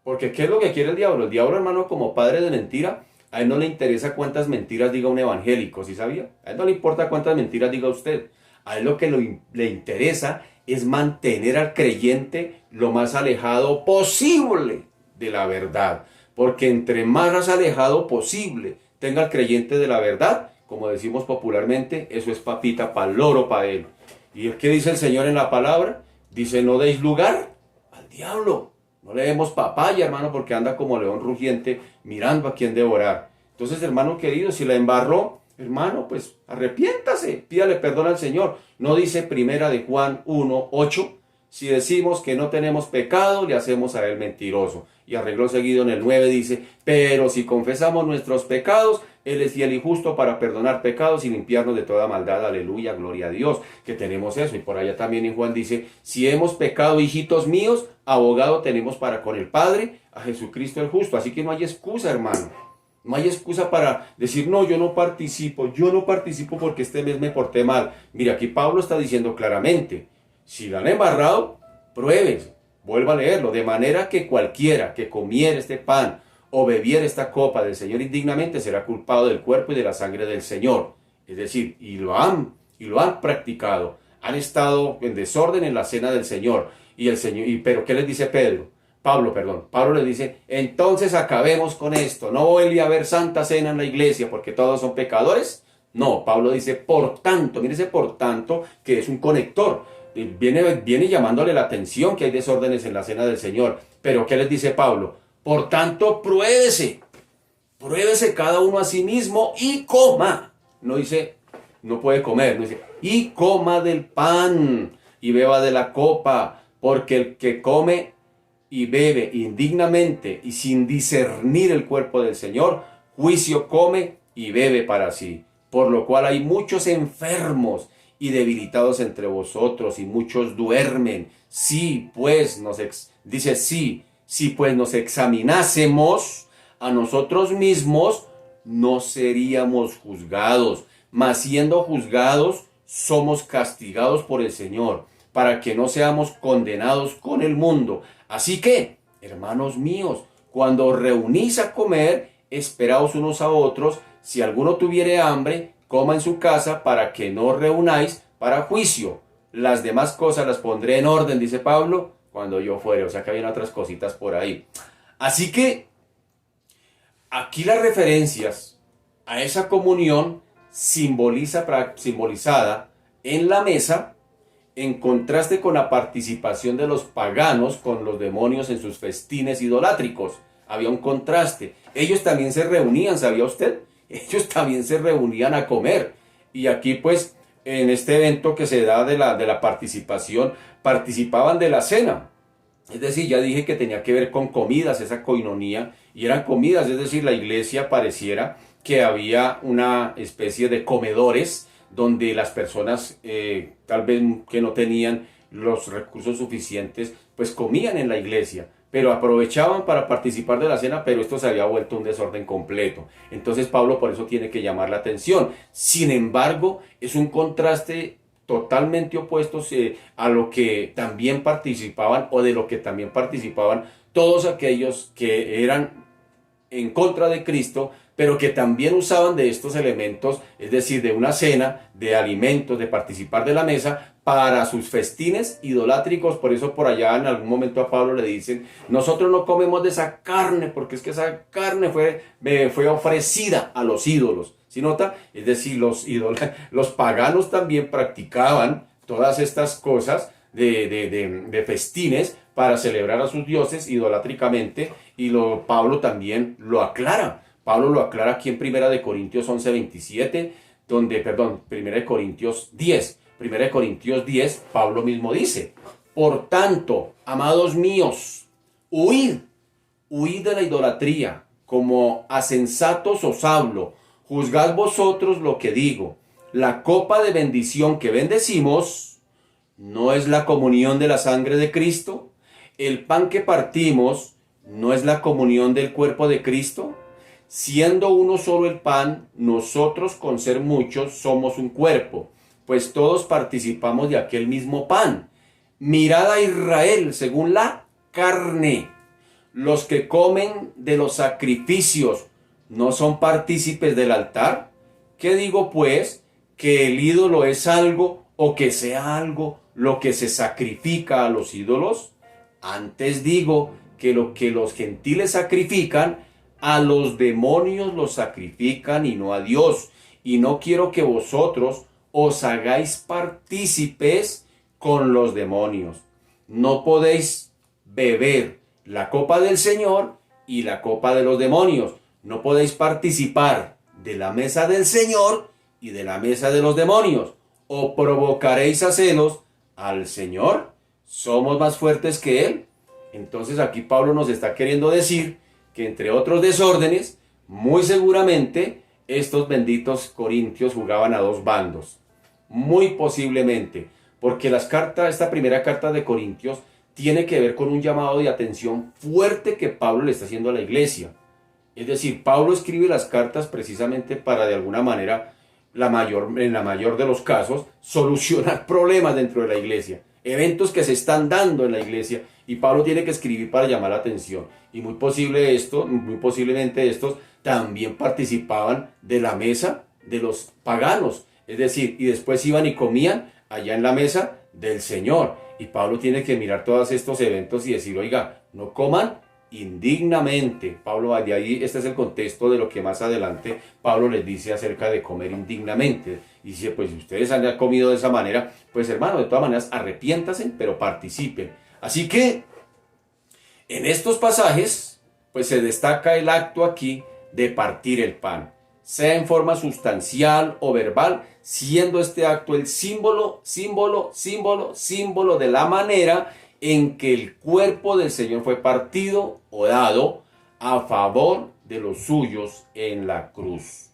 S1: Porque ¿qué es lo que quiere el diablo? El diablo, hermano, como padre de mentira, a él no le interesa cuántas mentiras diga un evangélico, ¿sí sabía? A él no le importa cuántas mentiras diga usted. A él lo que le interesa es mantener al creyente lo más alejado posible de la verdad. Porque entre más alejado posible tenga el creyente de la verdad, como decimos popularmente, eso es papita para el loro para él. ¿Y qué dice el Señor en la palabra? Dice, no deis lugar al diablo. No le demos papaya, hermano, porque anda como león rugiente mirando a quién devorar. Entonces, hermano querido, si la embarró, hermano, pues arrepiéntase, pídale perdón al Señor. No dice primera de Juan 1:8, si decimos que no tenemos pecado, le hacemos a él mentiroso. Y arregló seguido en el 9 dice, pero si confesamos nuestros pecados, Él es fiel y justo para perdonar pecados y limpiarnos de toda maldad. Aleluya, gloria a Dios, que tenemos eso. Y por allá también en Juan dice, si hemos pecado, hijitos míos, abogado tenemos para con el Padre, a Jesucristo el justo. Así que no hay excusa, hermano. No hay excusa para decir, no, yo no participo porque este mes me porté mal. Mira, aquí Pablo está diciendo claramente, si la han embarrado, pruébese. Vuelva a leerlo, de manera que cualquiera que comiere este pan o bebiere esta copa del Señor indignamente será culpado del cuerpo y de la sangre del Señor. Es decir, y lo han practicado, han estado en desorden en la cena del Señor. Pero ¿qué les dice Pablo les dice, entonces acabemos con esto, no vuelve a haber santa cena en la iglesia porque todos son pecadores. No, Pablo dice, por tanto, mire ese por tanto que es un conector. Viene llamándole la atención que hay desórdenes en la cena del Señor. Pero ¿qué les dice Pablo? Por tanto, pruébese cada uno a sí mismo y coma. No dice, no puede comer, no dice, y coma del pan. y beba de la copa, porque el que come y bebe indignamente y sin discernir el cuerpo del Señor, juicio come y bebe para sí. Por lo cual hay muchos enfermos y debilitados entre vosotros, y muchos duermen. Si pues si pues nos examinásemos a nosotros mismos, no seríamos juzgados, mas siendo juzgados, somos castigados por el Señor, para que no seamos condenados con el mundo. Así que, hermanos míos, cuando os reunís a comer, esperaos unos a otros. Si alguno tuviere hambre, coma en su casa, para que no os reunáis para juicio. Las demás cosas las pondré en orden, dice Pablo, cuando yo fuere. O sea que habían otras cositas por ahí. Así que, aquí las referencias a esa comunión simbolizada en la mesa, en contraste con la participación de los paganos con los demonios en sus festines idolátricos. Había un contraste. Ellos también se reunían, ¿sabía usted? Ellos también se reunían a comer. Y aquí pues, en este evento que se da de la participación, participaban de la cena. Es decir, ya dije que tenía que ver con comidas, esa coinonía, y eran comidas, es decir, la iglesia pareciera que había una especie de comedores donde las personas tal vez que no tenían los recursos suficientes, pues comían en la iglesia, pero aprovechaban para participar de la cena, pero esto se había vuelto un desorden completo. Entonces Pablo por eso tiene que llamar la atención. Sin embargo, es un contraste totalmente opuesto a lo que también participaban, o de lo que también participaban todos aquellos que eran en contra de Cristo, pero que también usaban de estos elementos, es decir, de una cena, de alimentos, de participar de la mesa, para sus festines idolátricos. Por eso por allá en algún momento a Pablo le dicen, nosotros no comemos de esa carne, porque es que esa carne fue ofrecida a los ídolos. ¿Sí nota? Es decir, los paganos también practicaban todas estas cosas de festines para celebrar a sus dioses idolátricamente, y Pablo también lo aclara. Pablo lo aclara aquí en 1 Corintios 11:27, donde, 1 Corintios 10, 1 Corintios 10, Pablo mismo dice, por tanto, amados míos, huid de la idolatría, como a sensatos os hablo, juzgad vosotros lo que digo. La copa de bendición que bendecimos, ¿no es la comunión de la sangre de Cristo? El pan que partimos, ¿no es la comunión del cuerpo de Cristo? Siendo uno solo el pan, nosotros con ser muchos somos un cuerpo, pues todos participamos de aquel mismo pan. Mirad a Israel según la carne. Los que comen de los sacrificios, ¿no son partícipes del altar? ¿Qué digo pues? ¿Que el ídolo es algo, o que sea algo lo que se sacrifica a los ídolos? Antes digo que lo que los gentiles sacrifican, a los demonios los sacrifican y no a Dios. Y no quiero que vosotros os hagáis partícipes con los demonios. No podéis beber la copa del Señor y la copa de los demonios. No podéis participar de la mesa del Señor y de la mesa de los demonios. ¿O provocaréis a celos al Señor? ¿Somos más fuertes que Él? Entonces aquí Pablo nos está queriendo decir que entre otros desórdenes, muy seguramente estos benditos corintios jugaban a dos bandos. Muy posiblemente, porque esta primera carta de Corintios tiene que ver con un llamado de atención fuerte que Pablo le está haciendo a la iglesia. Es decir, Pablo escribe las cartas precisamente para, de alguna manera, en la mayor de los casos, solucionar problemas dentro de la iglesia, eventos que se están dando en la iglesia, y Pablo tiene que escribir para llamar la atención. Y muy posiblemente estos también participaban de la mesa de los paganos, es decir, y después iban y comían allá en la mesa del Señor. Y Pablo tiene que mirar todos estos eventos y decir, oiga, no coman indignamente. Pablo, de ahí, este es el contexto de lo que más adelante Pablo les dice acerca de comer indignamente. Y dice, pues si ustedes han comido de esa manera, pues hermano, de todas maneras, arrepiéntanse, pero participen. Así que, en estos pasajes, pues se destaca el acto aquí de partir el pan. sea en forma sustancial o verbal, siendo este acto el símbolo de la manera en que el cuerpo del Señor fue partido o dado a favor de los suyos en la cruz.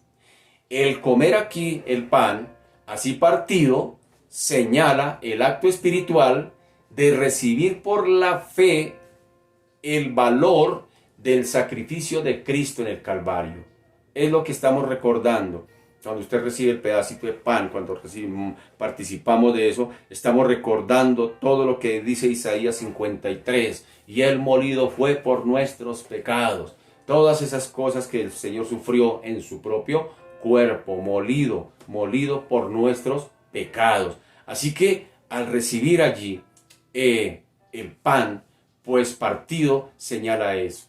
S1: El comer aquí el pan, así partido, señala el acto espiritual de recibir por la fe el valor del sacrificio de Cristo en el Calvario. Es lo que estamos recordando. Cuando usted recibe el pedacito de pan, cuando participamos de eso, estamos recordando todo lo que dice Isaías 53. Y el molido fue por nuestros pecados. Todas esas cosas que el Señor sufrió en su propio cuerpo, molido por nuestros pecados. Así que al recibir allí el pan, pues partido, señala eso.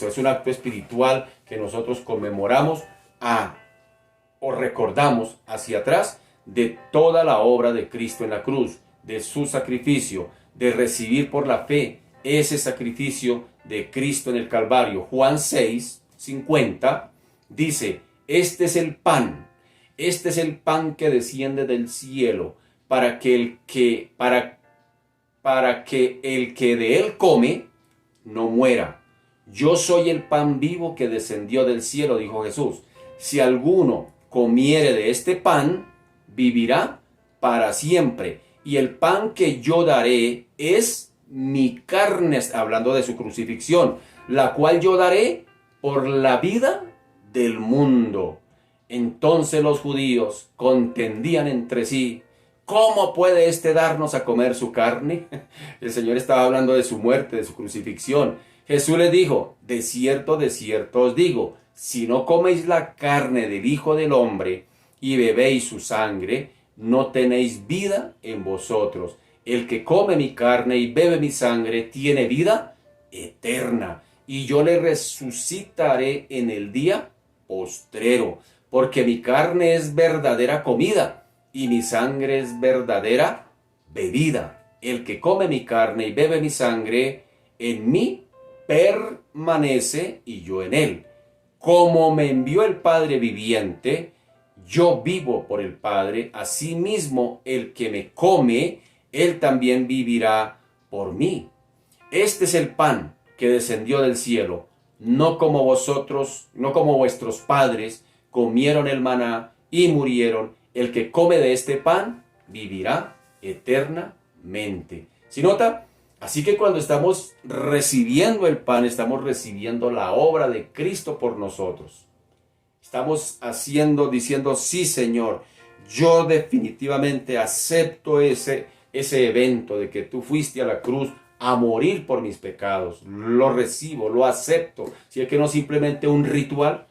S1: Es un acto espiritual que nosotros conmemoramos o recordamos hacia atrás de toda la obra de Cristo en la cruz, de su sacrificio, de recibir por la fe ese sacrificio de Cristo en el Calvario. Juan 6:50 dice: este es el pan que desciende del cielo, para que el que de él come no muera. Yo soy el pan vivo que descendió del cielo, dijo Jesús. Si alguno comiere de este pan, vivirá para siempre. Y el pan que yo daré es mi carne, hablando de su crucifixión, la cual yo daré por la vida del mundo. Entonces los judíos contendían entre sí: ¿cómo puede éste darnos a comer su carne? El Señor estaba hablando de su muerte, de su crucifixión. Jesús les dijo: de cierto os digo, si no coméis la carne del Hijo del Hombre y bebéis su sangre, no tenéis vida en vosotros. El que come mi carne y bebe mi sangre tiene vida eterna, y yo le resucitaré en el día postrero, porque mi carne es verdadera comida y mi sangre es verdadera bebida. El que come mi carne y bebe mi sangre, en mí permanece y yo en él. Como me envió el Padre viviente, yo vivo por el Padre, asimismo el que me come, él también vivirá por mí. Este es el pan que descendió del cielo, no como vuestros padres comieron el maná y murieron. El que come de este pan vivirá eternamente. ¿Sí nota? Así que cuando estamos recibiendo el pan, estamos recibiendo la obra de Cristo por nosotros. Estamos diciendo: sí, Señor, yo definitivamente acepto ese evento de que tú fuiste a la cruz a morir por mis pecados. Lo recibo, lo acepto. Si es que no simplemente un ritual,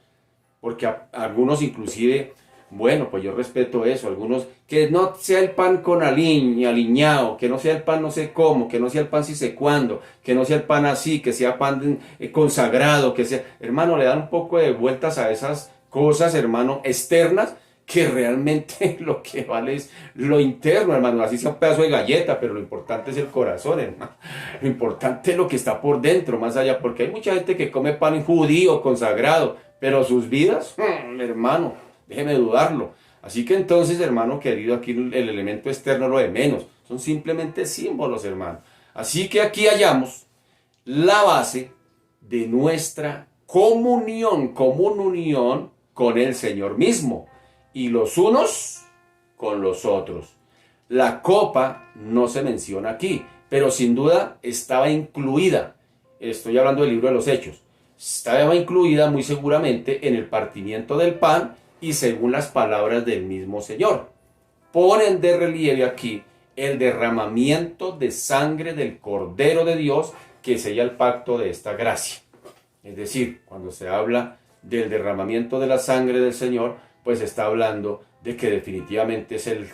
S1: porque algunos inclusive, bueno, pues yo respeto eso, algunos, que no sea el pan con aliñado, que no sea el pan no sé cómo, que no sea el pan sí sé cuándo, que no sea el pan así, que sea pan consagrado, que sea, hermano, le dan un poco de vueltas a esas cosas, hermano, externas, que realmente lo que vale es lo interno, hermano. Así sea un pedazo de galleta, pero lo importante es el corazón, hermano. Lo importante es lo que está por dentro, más allá, porque hay mucha gente que come pan judío, consagrado, pero sus vidas, hermano, déjeme dudarlo. Así que entonces, hermano querido, aquí el elemento externo lo de menos. Son simplemente símbolos, hermano. Así que aquí hallamos la base de nuestra común unión con el Señor mismo, y los unos con los otros. La copa no se menciona aquí, pero sin duda estaba incluida. Estoy hablando del libro de los Hechos. Estaba incluida muy seguramente en el partimiento del pan y según las palabras del mismo Señor. Ponen de relieve aquí el derramamiento de sangre del Cordero de Dios que sella el pacto de esta gracia. Es decir, cuando se habla del derramamiento de la sangre del Señor, pues está hablando de que definitivamente es el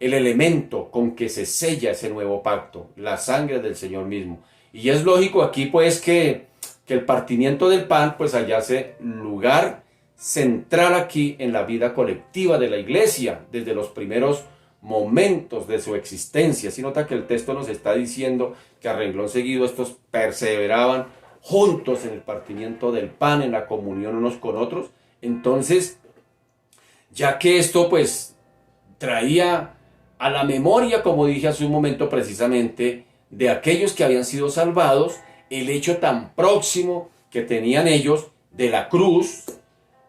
S1: elemento con que se sella ese nuevo pacto, la sangre del Señor mismo. Y es lógico aquí pues que el partimiento del pan pues hallase lugar central aquí en la vida colectiva de la iglesia desde los primeros momentos de su existencia. Si nota que el texto nos está diciendo que a renglón seguido estos perseveraban juntos en el partimiento del pan, en la comunión unos con otros. Entonces, ya que esto pues traía a la memoria, como dije hace un momento precisamente, de aquellos que habían sido salvados, el hecho tan próximo que tenían ellos de la cruz,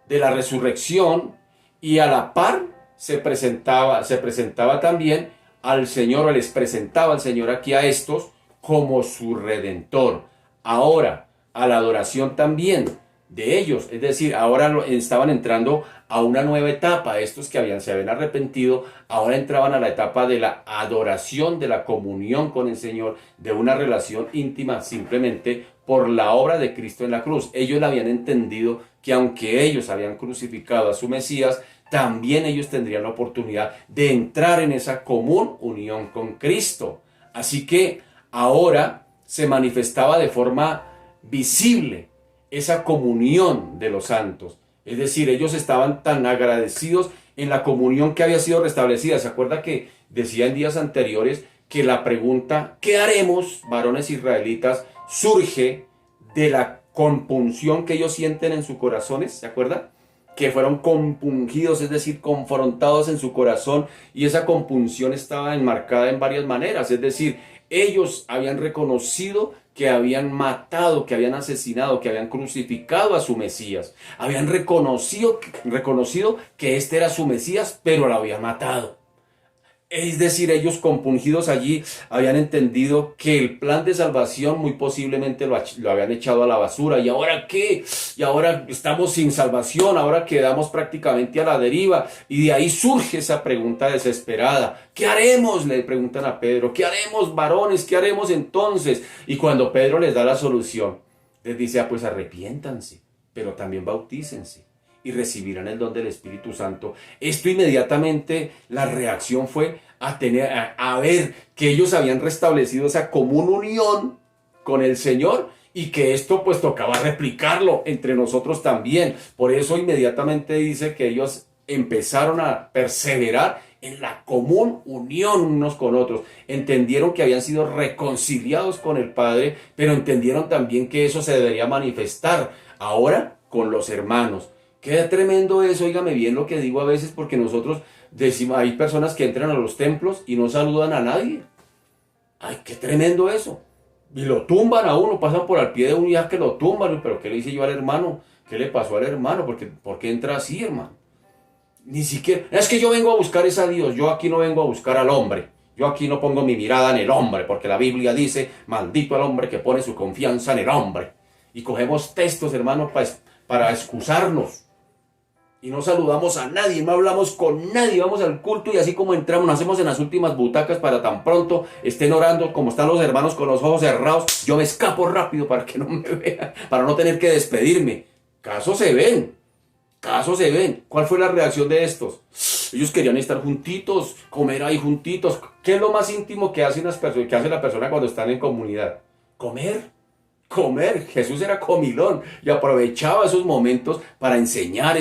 S1: de la resurrección, y a la par se presentaba también al Señor, o les presentaba al Señor aquí a estos como su Redentor. Ahora, a la adoración también de ellos, es decir, ahora estaban entrando a una nueva etapa. Estos que se habían arrepentido, ahora entraban a la etapa de la adoración, de la comunión con el Señor, de una relación íntima simplemente por la obra de Cristo en la cruz. Ellos habían entendido que aunque ellos habían crucificado a su Mesías, también ellos tendrían la oportunidad de entrar en esa común unión con Cristo. Así que ahora se manifestaba de forma visible esa comunión de los santos. Es decir, ellos estaban tan agradecidos en la comunión que había sido restablecida. ¿Se acuerda que decía en días anteriores que la pregunta ¿qué haremos, varones israelitas?, surge de la compunción que ellos sienten en sus corazones? ¿Se acuerda? Que fueron compungidos, es decir, confrontados en su corazón, y esa compunción estaba enmarcada en varias maneras. Es decir, ellos habían reconocido que habían matado, que habían asesinado, que habían crucificado a su Mesías. Habían reconocido que este era su Mesías, pero lo habían matado. Es decir, ellos compungidos allí habían entendido que el plan de salvación muy posiblemente lo habían echado a la basura. ¿Y ahora qué? Y ahora estamos sin salvación, ahora quedamos prácticamente a la deriva. Y de ahí surge esa pregunta desesperada. ¿Qué haremos?, le preguntan a Pedro. ¿Qué haremos, varones? ¿Qué haremos entonces? Y cuando Pedro les da la solución, les dice, pues arrepiéntanse, pero también bautícense y recibirán el don del Espíritu Santo. Esto inmediatamente, la reacción fue a ver que ellos habían restablecido esa común unión con el Señor, y que esto pues tocaba replicarlo entre nosotros también. Por eso inmediatamente dice que ellos empezaron a perseverar en la común unión unos con otros. Entendieron que habían sido reconciliados con el Padre, pero entendieron también que eso se debería manifestar ahora con los hermanos. Qué tremendo eso, óigame bien lo que digo a veces, porque nosotros decimos, hay personas que entran a los templos y no saludan a nadie. Ay, qué tremendo eso. Y lo tumban a uno, pasan por al pie de uno y ya que lo tumban. Pero ¿qué le hice yo al hermano? ¿Qué le pasó al hermano? ¿Por qué entra así, hermano? Ni siquiera, es que yo vengo a buscar es a Dios, yo aquí no vengo a buscar al hombre. Yo aquí no pongo mi mirada en el hombre, porque la Biblia dice, maldito el hombre que pone su confianza en el hombre. Y cogemos textos, hermano, para excusarnos. Y no saludamos a nadie, no hablamos con nadie, vamos al culto y así como entramos, nos hacemos en las últimas butacas para tan pronto estén orando, como están los hermanos con los ojos cerrados, yo me escapo rápido para que no me vean, para no tener que despedirme. Casos se ven. ¿Cuál fue la reacción de estos? Ellos querían estar juntitos, comer ahí juntitos. ¿Qué es lo más íntimo que hace la persona cuando están en comunidad? Comer. Jesús era comilón y aprovechaba esos momentos para enseñar,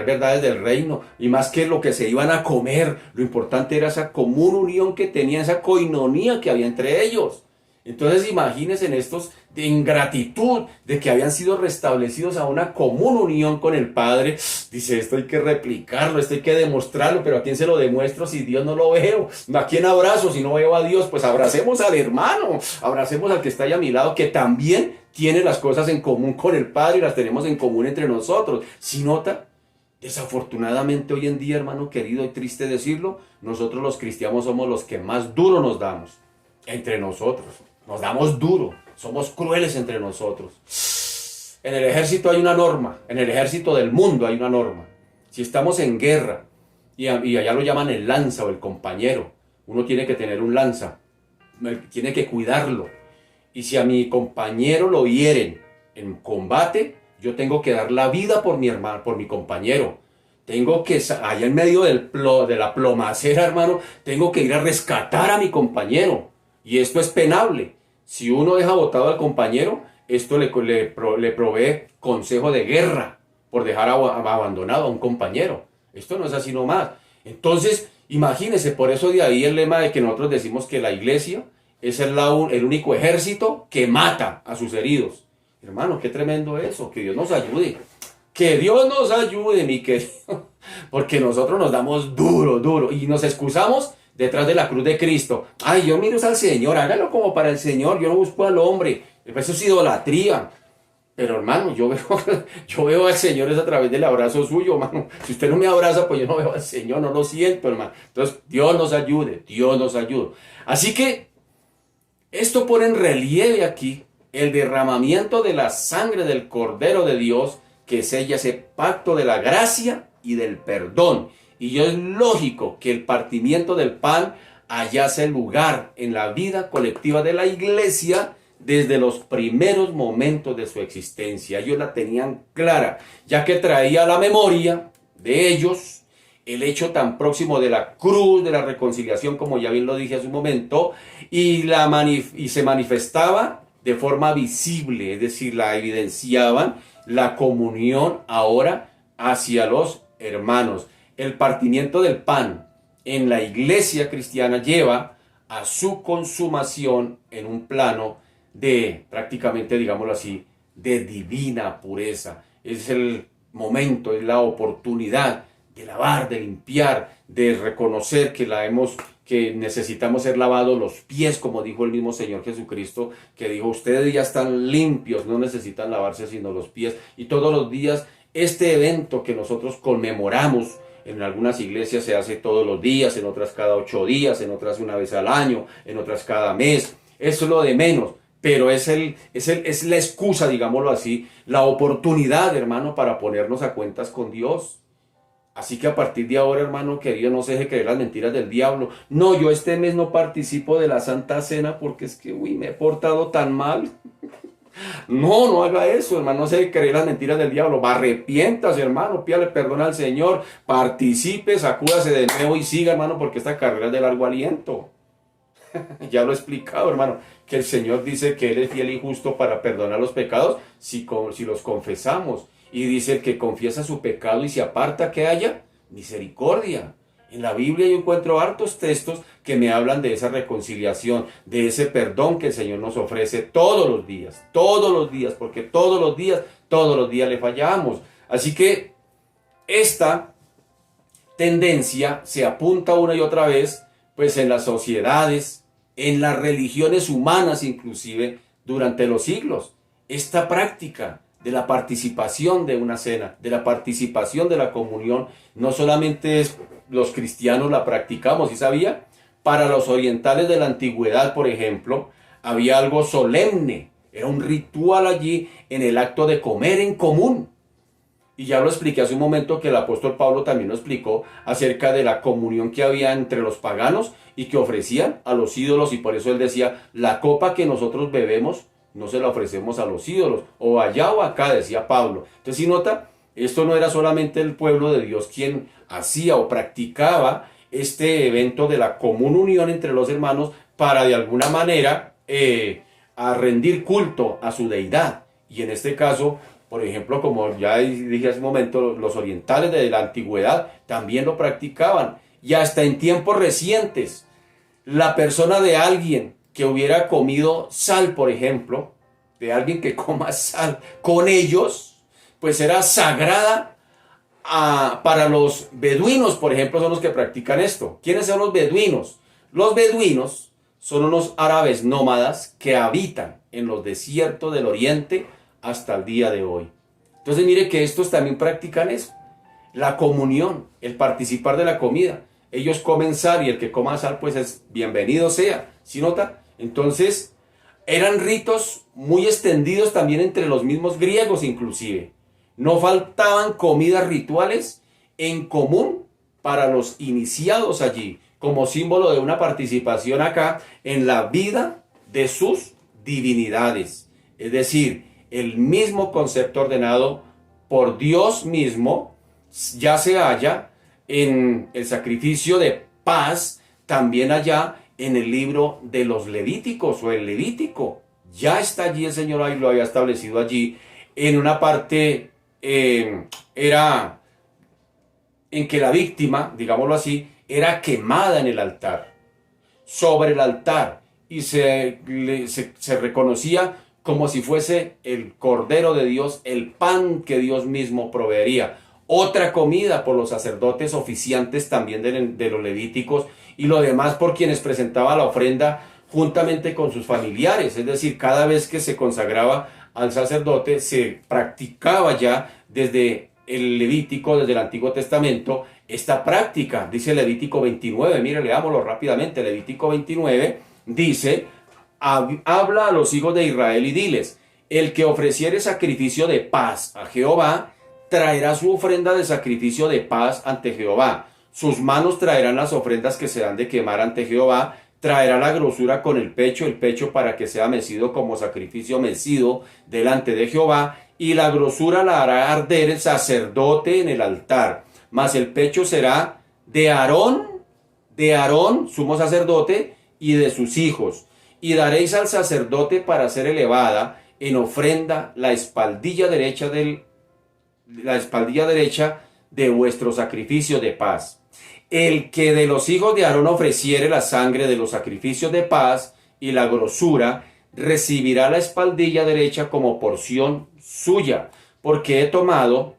S1: verdades del reino, y más que lo que se iban a comer, lo importante era esa común unión que tenían, esa coinonía que había entre ellos. Entonces imagínense en estos en gratitud de que habían sido restablecidos a una común unión con el Padre. Dice, esto hay que replicarlo, esto hay que demostrarlo, pero ¿a quién se lo demuestro si Dios no lo veo? ¿A quién abrazo si no veo a Dios? Pues abracemos al hermano, abracemos al que está ahí a mi lado, que también tiene las cosas en común con el Padre y las tenemos en común entre nosotros. ¿Sí nota? Desafortunadamente hoy en día, hermano querido, y triste decirlo, nosotros los cristianos somos los que más duro nos damos entre nosotros. Nos damos duro, somos crueles entre nosotros. En el ejército hay una norma, en el ejército del mundo hay una norma. Si estamos en guerra y allá lo llaman el lanza o el compañero, uno tiene que tener un lanza, tiene que cuidarlo. Y si a mi compañero lo hieren en combate, yo tengo que dar la vida por mi hermano, por mi compañero. Tengo que, allá en medio de la plomacera, hermano, tengo que ir a rescatar a mi compañero. Y esto es penable. Si uno deja botado al compañero, esto le provee consejo de guerra por dejar abandonado a un compañero. Esto no es así nomás. Entonces, imagínense, por eso de ahí el lema de que nosotros decimos que la iglesia es el único ejército que mata a sus heridos. Hermano, qué tremendo eso, que Dios nos ayude. Que Dios nos ayude, mi querido, porque nosotros nos damos duro, duro, y nos excusamos detrás de la cruz de Cristo. Ay, yo miro al Señor, hágalo como para el Señor, yo no busco al hombre, eso es idolatría. Pero hermano, yo veo al Señor es a través del abrazo suyo, hermano. Si usted no me abraza, pues yo no veo al Señor, no lo siento, hermano. Entonces, Dios nos ayude, Dios nos ayude. Así que, esto pone en relieve aquí el derramamiento de la sangre del Cordero de Dios, que sella ese pacto de la gracia y del perdón. Y es lógico que el partimiento del pan hallase lugar en la vida colectiva de la iglesia desde los primeros momentos de su existencia. Ellos la tenían clara, ya que traía a la memoria de ellos el hecho tan próximo de la cruz, de la reconciliación, como ya bien lo dije hace un momento, y se manifestaba de forma visible, es decir, la evidenciaban la comunión ahora hacia los hermanos. El partimiento del pan en la iglesia cristiana lleva a su consumación en un plano de, prácticamente, digámoslo así, de divina pureza. Es el momento, es la oportunidad de lavar, de limpiar, de reconocer que necesitamos ser lavados los pies, como dijo el mismo Señor Jesucristo, que dijo, ustedes ya están limpios, no necesitan lavarse sino los pies. Y todos los días, este evento que nosotros conmemoramos, en algunas iglesias se hace todos los días, en otras cada 8 días, en otras una vez al año, en otras cada mes. Eso es lo de menos, pero es la excusa, digámoslo así, la oportunidad, hermano, para ponernos a cuentas con Dios. Así que a partir de ahora, hermano querido, no se deje creer las mentiras del diablo. No, yo este mes no participo de la Santa Cena porque es que, me he portado tan mal. No, no haga eso, hermano, no se deje creer las mentiras del diablo. Arrepiéntase, hermano, pídale perdón al Señor, participe, sacúdase de nuevo y siga, hermano, porque esta carrera es de largo aliento. Ya lo he explicado, hermano, que el Señor dice que Él es fiel y justo para perdonar los pecados si los confesamos. Y dice, el que confiesa su pecado y se aparta, que haya misericordia. En la Biblia yo encuentro hartos textos que me hablan de esa reconciliación, de ese perdón que el Señor nos ofrece todos los días, porque todos los días le fallamos. Así que esta tendencia se apunta una y otra vez, pues en las sociedades, en las religiones humanas inclusive, durante los siglos. Esta práctica de la participación de una cena, de la participación de la comunión, no solamente los cristianos la practicamos, ¿sí sabía? Para los orientales de la antigüedad, por ejemplo, había algo solemne, era un ritual allí en el acto de comer en común. Y ya lo expliqué hace un momento, que el apóstol Pablo también lo explicó acerca de la comunión que había entre los paganos y que ofrecían a los ídolos, y por eso él decía, la copa que nosotros bebemos no se la ofrecemos a los ídolos, o allá o acá, decía Pablo. Entonces, si nota, esto no era solamente el pueblo de Dios quien hacía o practicaba este evento de la común unión entre los hermanos para de alguna manera a rendir culto a su deidad. Y en este caso, por ejemplo, como ya dije hace un momento, los orientales de la antigüedad también lo practicaban. Y hasta en tiempos recientes, la persona de alguien que hubiera comido sal, por ejemplo, de alguien que coma sal con ellos, pues era sagrada para los beduinos, por ejemplo, son los que practican esto. ¿Quiénes son los beduinos? Los beduinos son unos árabes nómadas que habitan en los desiertos del oriente hasta el día de hoy. Entonces mire que estos también practican eso, la comunión, el participar de la comida. Ellos comen sal y el que coma sal pues es bienvenido sea. ¿Sí nota? Entonces eran ritos muy extendidos también entre los mismos griegos inclusive. No faltaban comidas rituales en común para los iniciados allí, como símbolo de una participación acá en la vida de sus divinidades. Es decir, el mismo concepto ordenado por Dios mismo ya se halla en el sacrificio de paz, también allá en el libro de los Levíticos o el Levítico. Ya está allí, el Señor ahí lo había establecido allí. En una parte era en que la víctima, digámoslo así, era quemada en el altar, sobre el altar. y se reconocía como si fuese el Cordero de Dios, el pan que Dios mismo proveería. Otra comida por los sacerdotes oficiantes también de los levíticos, y lo demás por quienes presentaba la ofrenda juntamente con sus familiares. Es decir, cada vez que se consagraba al sacerdote, se practicaba ya desde el Levítico, desde el Antiguo Testamento, esta práctica. Dice Levítico 29, mire, leámoslo rápidamente. Levítico 29 dice: habla a los hijos de Israel y diles: el que ofreciere sacrificio de paz a Jehová, traerá su ofrenda de sacrificio de paz ante Jehová. Sus manos traerán las ofrendas que se dan de quemar ante Jehová. Traerá la grosura con el pecho para que sea mecido como sacrificio mecido delante de Jehová, y la grosura la hará arder el sacerdote en el altar. Mas el pecho será de Aarón, sumo sacerdote, y de sus hijos. Y daréis al sacerdote para ser elevada en ofrenda la espaldilla derecha de vuestro sacrificio de paz. El que de los hijos de Aarón ofreciere la sangre de los sacrificios de paz y la grosura, recibirá la espaldilla derecha como porción suya, porque he tomado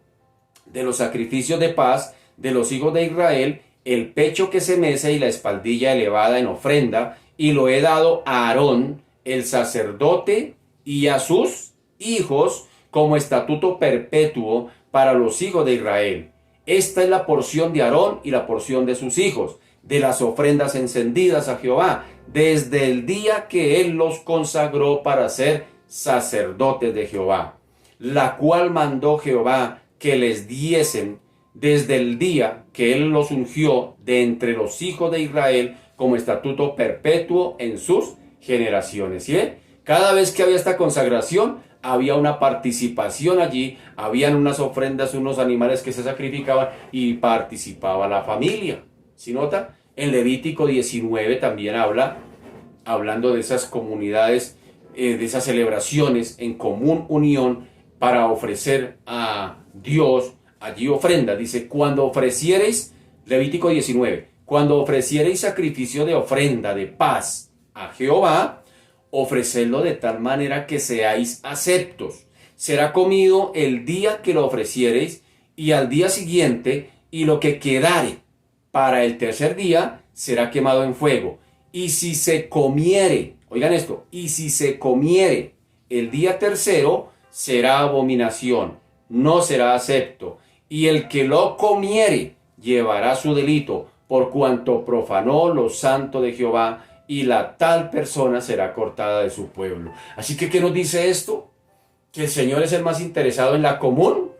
S1: de los sacrificios de paz de los hijos de Israel el pecho que se mece y la espaldilla elevada en ofrenda, y lo he dado a Aarón, el sacerdote, y a sus hijos como estatuto perpetuo para los hijos de Israel. Esta es la porción de Aarón y la porción de sus hijos, de las ofrendas encendidas a Jehová, desde el día que él los consagró para ser sacerdotes de Jehová, la cual mandó Jehová que les diesen desde el día que él los ungió de entre los hijos de Israel como estatuto perpetuo en sus generaciones. ¿Sí? Cada vez que había esta consagración, había una participación allí, habían unas ofrendas, unos animales que se sacrificaban y participaba la familia. ¿Sí nota? En Levítico 19 también hablando de esas comunidades, de esas celebraciones en común unión para ofrecer a Dios allí ofrenda. Dice: cuando ofreciereis, Levítico 19, cuando ofreciereis sacrificio de ofrenda de paz a Jehová, ofrecedlo de tal manera que seáis aceptos. Será comido el día que lo ofreciereis, y al día siguiente, y lo que quedare para el tercer día será quemado en fuego. Y si se comiere, oigan esto, y si se comiere el día tercero, será abominación, no será acepto. Y el que lo comiere llevará su delito, por cuanto profanó lo santo de Jehová, y la tal persona será cortada de su pueblo. Así que, ¿qué nos dice esto? Que el Señor es el más interesado en la común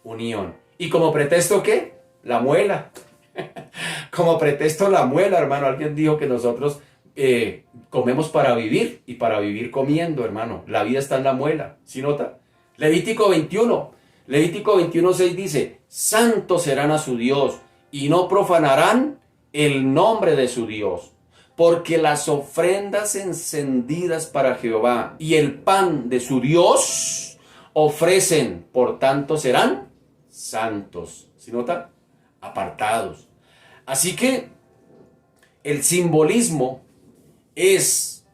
S1: unión. ¿Y como pretexto qué? La muela. Como pretexto la muela, hermano. Alguien dijo que nosotros comemos para vivir, y para vivir comiendo, hermano. La vida está en la muela. ¿Sí nota? Levítico 21. Levítico 21:6 dice: santos serán a su Dios, y no profanarán el nombre de su Dios. Porque las ofrendas encendidas para Jehová y el pan de su Dios ofrecen, por tanto serán santos. ¿Sí nota? Apartados. Así que el simbolismo es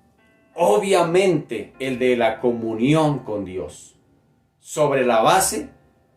S1: obviamente el de la comunión con Dios, sobre la base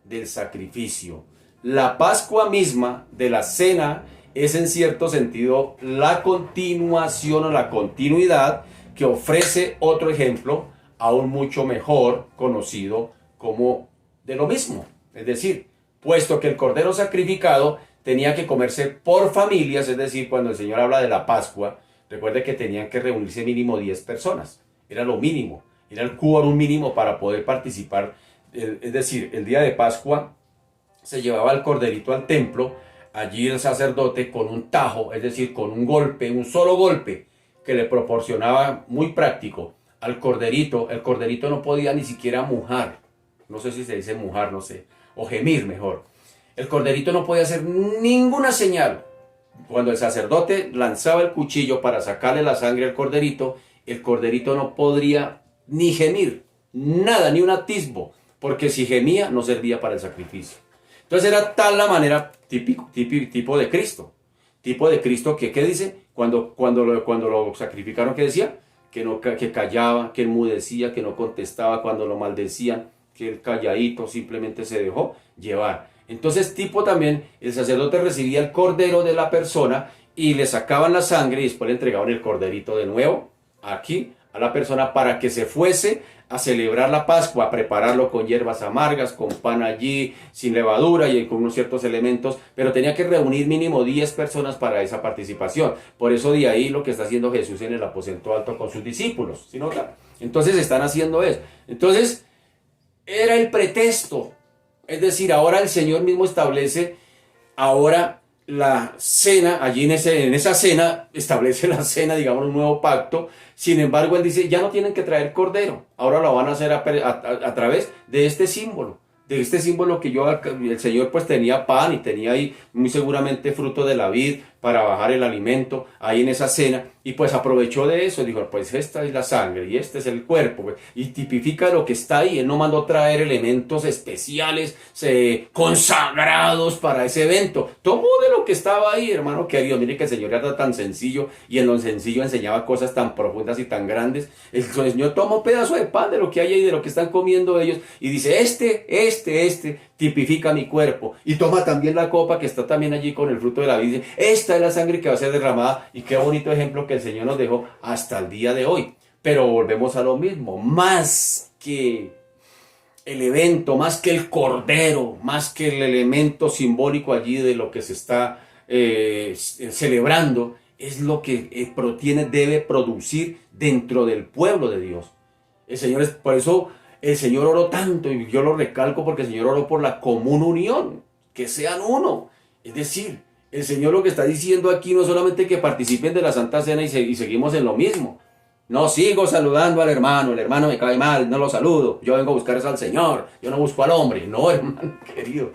S1: del sacrificio. La Pascua misma de la cena es en cierto sentido la continuación o la continuidad que ofrece otro ejemplo aún mucho mejor conocido como de lo mismo. Es decir, puesto que el cordero sacrificado tenía que comerse por familias, es decir, cuando el Señor habla de la Pascua, recuerde que tenían que reunirse mínimo 10 personas. Era lo mínimo, era el quórum mínimo para poder participar. Es decir, el día de Pascua se llevaba el corderito al templo. Allí el sacerdote, con un tajo, es decir, con un golpe, un solo golpe, que le proporcionaba muy práctico al corderito. El corderito no podía ni siquiera mujar, no sé si se dice mujar, no sé, o gemir mejor. El corderito no podía hacer ninguna señal. Cuando el sacerdote lanzaba el cuchillo para sacarle la sangre al corderito, el corderito no podría ni gemir, nada, ni un atisbo, porque si gemía no servía para el sacrificio. Entonces era tal la manera, tipo de Cristo. Tipo de Cristo que, ¿qué dice? Cuando lo sacrificaron, ¿qué decía? que callaba, que enmudecía, que no contestaba cuando lo maldecían, que el calladito simplemente se dejó llevar. Entonces, tipo también, el sacerdote recibía el cordero de la persona y le sacaban la sangre y después le entregaban el corderito de nuevo aquí a la persona para que se fuese a celebrar la Pascua, a prepararlo con hierbas amargas, con pan allí, sin levadura y con unos ciertos elementos, pero tenía que reunir mínimo 10 personas para esa participación. Por eso de ahí lo que está haciendo Jesús en el aposento alto con sus discípulos, ¿sí nota? Entonces están haciendo eso. Entonces era el pretexto, es decir, ahora el Señor mismo establece ahora la cena, allí en esa cena, establece la cena, digamos, un nuevo pacto. Sin embargo, él dice, ya no tienen que traer cordero, ahora lo van a hacer a través de este símbolo. De este símbolo que el Señor pues tenía pan y tenía ahí muy seguramente fruto de la vid para bajar el alimento ahí en esa cena, y pues aprovechó de eso, dijo, pues esta es la sangre y este es el cuerpo, pues, y tipifica lo que está ahí. Él no mandó traer elementos especiales, consagrados para ese evento, tomó de lo que estaba ahí, hermano querido. Mire que el Señor era tan sencillo y en lo sencillo enseñaba cosas tan profundas y tan grandes. El Señor toma un pedazo de pan de lo que hay ahí, de lo que están comiendo ellos, y dice, este tipifica mi cuerpo, y toma también la copa que está también allí con el fruto de la vid, dice, esta es la sangre que va a ser derramada. Y qué bonito ejemplo que el Señor nos dejó hasta el día de hoy. Pero volvemos a lo mismo, más que el evento, más que el cordero, más que el elemento simbólico allí de lo que se está celebrando, es lo que debe producir dentro del pueblo de Dios. El Señor por eso el Señor oró tanto, y yo lo recalco porque el Señor oró por la común unión, que sean uno. Es decir, el Señor lo que está diciendo aquí no es solamente que participen de la Santa Cena y seguimos en lo mismo. No sigo saludando al hermano, el hermano me cae mal, no lo saludo, yo vengo a buscar al Señor, yo no busco al hombre. No, hermano querido,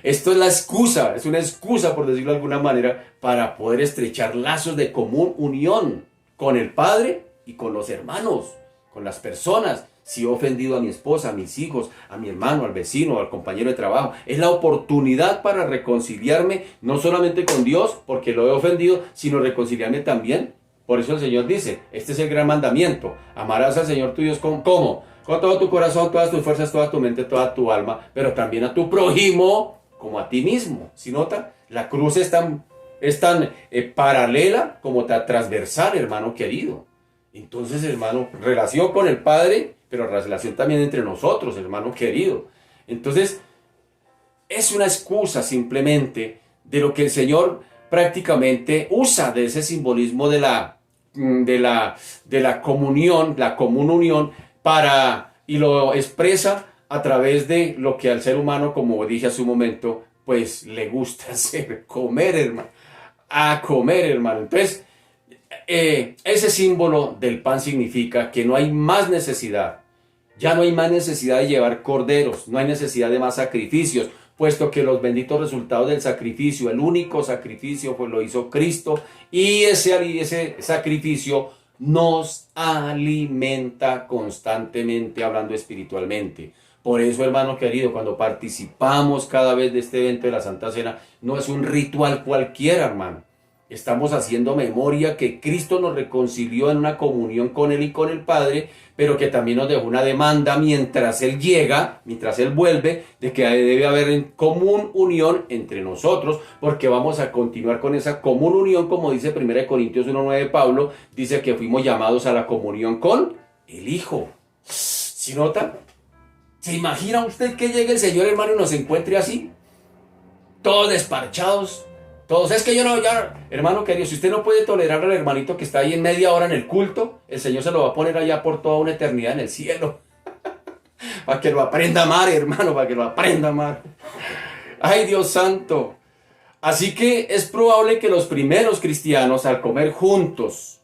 S1: esto es la excusa, es una excusa, por decirlo de alguna manera, para poder estrechar lazos de común unión con el Padre y con los hermanos, con las personas. Si he ofendido a mi esposa, a mis hijos, a mi hermano, al vecino, al compañero de trabajo, es la oportunidad para reconciliarme, no solamente con Dios, porque lo he ofendido, sino reconciliarme también. Por eso el Señor dice, este es el gran mandamiento, amarás al Señor tu Dios ¿cómo? Con todo tu corazón, todas tus fuerzas, toda tu mente, toda tu alma, pero también a tu prójimo como a ti mismo. ¿Sí nota? La cruz es tan paralela como tan transversal, hermano querido. Entonces, hermano, relación con el Padre, pero relación también entre nosotros, hermano querido. Entonces, es una excusa simplemente de lo que el Señor prácticamente usa de ese simbolismo de la comunión, la común unión, y lo expresa a través de lo que al ser humano, como dije hace un momento, pues le gusta hacer, comer, hermano. A comer, hermano. Entonces, ese símbolo del pan significa que no hay más necesidad. Ya no hay más necesidad de llevar corderos, no hay necesidad de más sacrificios, puesto que los benditos resultados del sacrificio, el único sacrificio, pues lo hizo Cristo, y ese sacrificio nos alimenta constantemente, hablando espiritualmente. Por eso, hermano querido, cuando participamos cada vez de este evento de la Santa Cena, no es un ritual cualquiera, hermano. Estamos haciendo memoria que Cristo nos reconcilió en una comunión con Él y con el Padre, pero que también nos dejó una demanda mientras Él llega, mientras Él vuelve, de que debe haber común unión entre nosotros, porque vamos a continuar con esa común unión, como dice 1 Corintios 1:9 Pablo, dice que fuimos llamados a la comunión con el Hijo. ¿Sí nota? ¿Se imagina usted que llegue el Señor, hermano, y nos encuentre así? Todos desparchados. Todos, es que yo no, ya, hermano querido, si usted no puede tolerar al hermanito que está ahí en media hora en el culto, el Señor se lo va a poner allá por toda una eternidad en el cielo. Para que lo aprenda a amar, hermano, para que lo aprenda a amar. Ay, Dios santo. Así que es probable que los primeros cristianos, al comer juntos,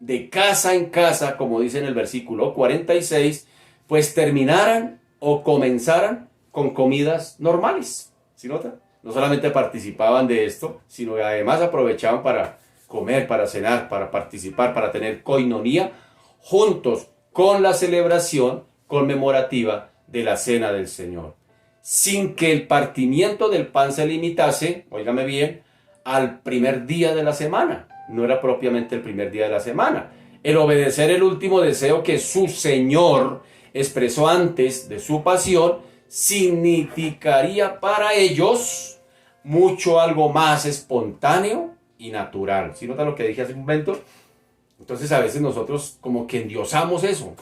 S1: de casa en casa, como dice en el versículo 46, pues terminaran o comenzaran con comidas normales. ¿Sí nota? No solamente participaban de esto, sino que además aprovechaban para comer, para cenar, para participar, para tener coinonía juntos con la celebración conmemorativa de la Cena del Señor. Sin que el partimiento del pan se limitase, óigame bien, al primer día de la semana. No era propiamente el primer día de la semana. El obedecer el último deseo que su Señor expresó antes de su pasión significaría para ellos mucho algo más espontáneo y natural. ¿Sí nota lo que dije hace un momento? Entonces a veces nosotros como que endiosamos eso.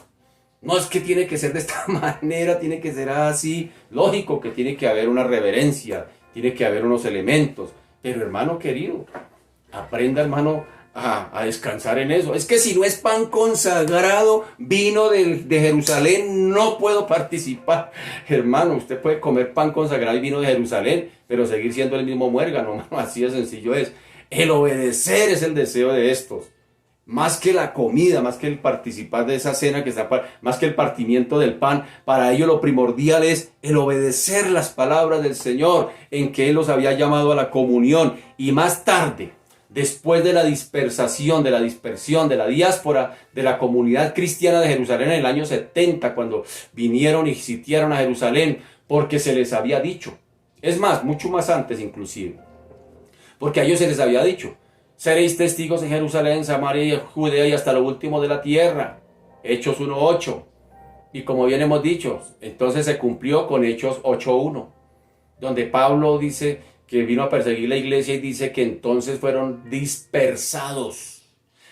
S1: No es que tiene que ser de esta manera, tiene que ser así. Lógico que tiene que haber una reverencia, tiene que haber unos elementos. Pero hermano querido, aprenda hermano a descansar en eso. Es que si no es pan consagrado, vino de Jerusalén, no puedo participar. Hermano, usted puede comer pan consagrado y vino de Jerusalén, pero seguir siendo el mismo muérgano, hermano. Así de sencillo es. El obedecer es el deseo de estos. Más que la comida, más que el participar de esa cena que está, más que el partimiento del pan, para ellos lo primordial es el obedecer las palabras del Señor, en que Él los había llamado a la comunión. Y más tarde, después de la dispersión, de la diáspora, de la comunidad cristiana de Jerusalén en el año 70, cuando vinieron y sitiaron a Jerusalén, porque se les había dicho, es más, mucho más antes inclusive, porque a ellos se les había dicho, seréis testigos en Jerusalén, Samaria, Judea y hasta lo último de la tierra. Hechos 1:8. Y como bien hemos dicho, entonces se cumplió con Hechos 8:1, donde Pablo dice que vino a perseguir la iglesia y dice que entonces fueron dispersados.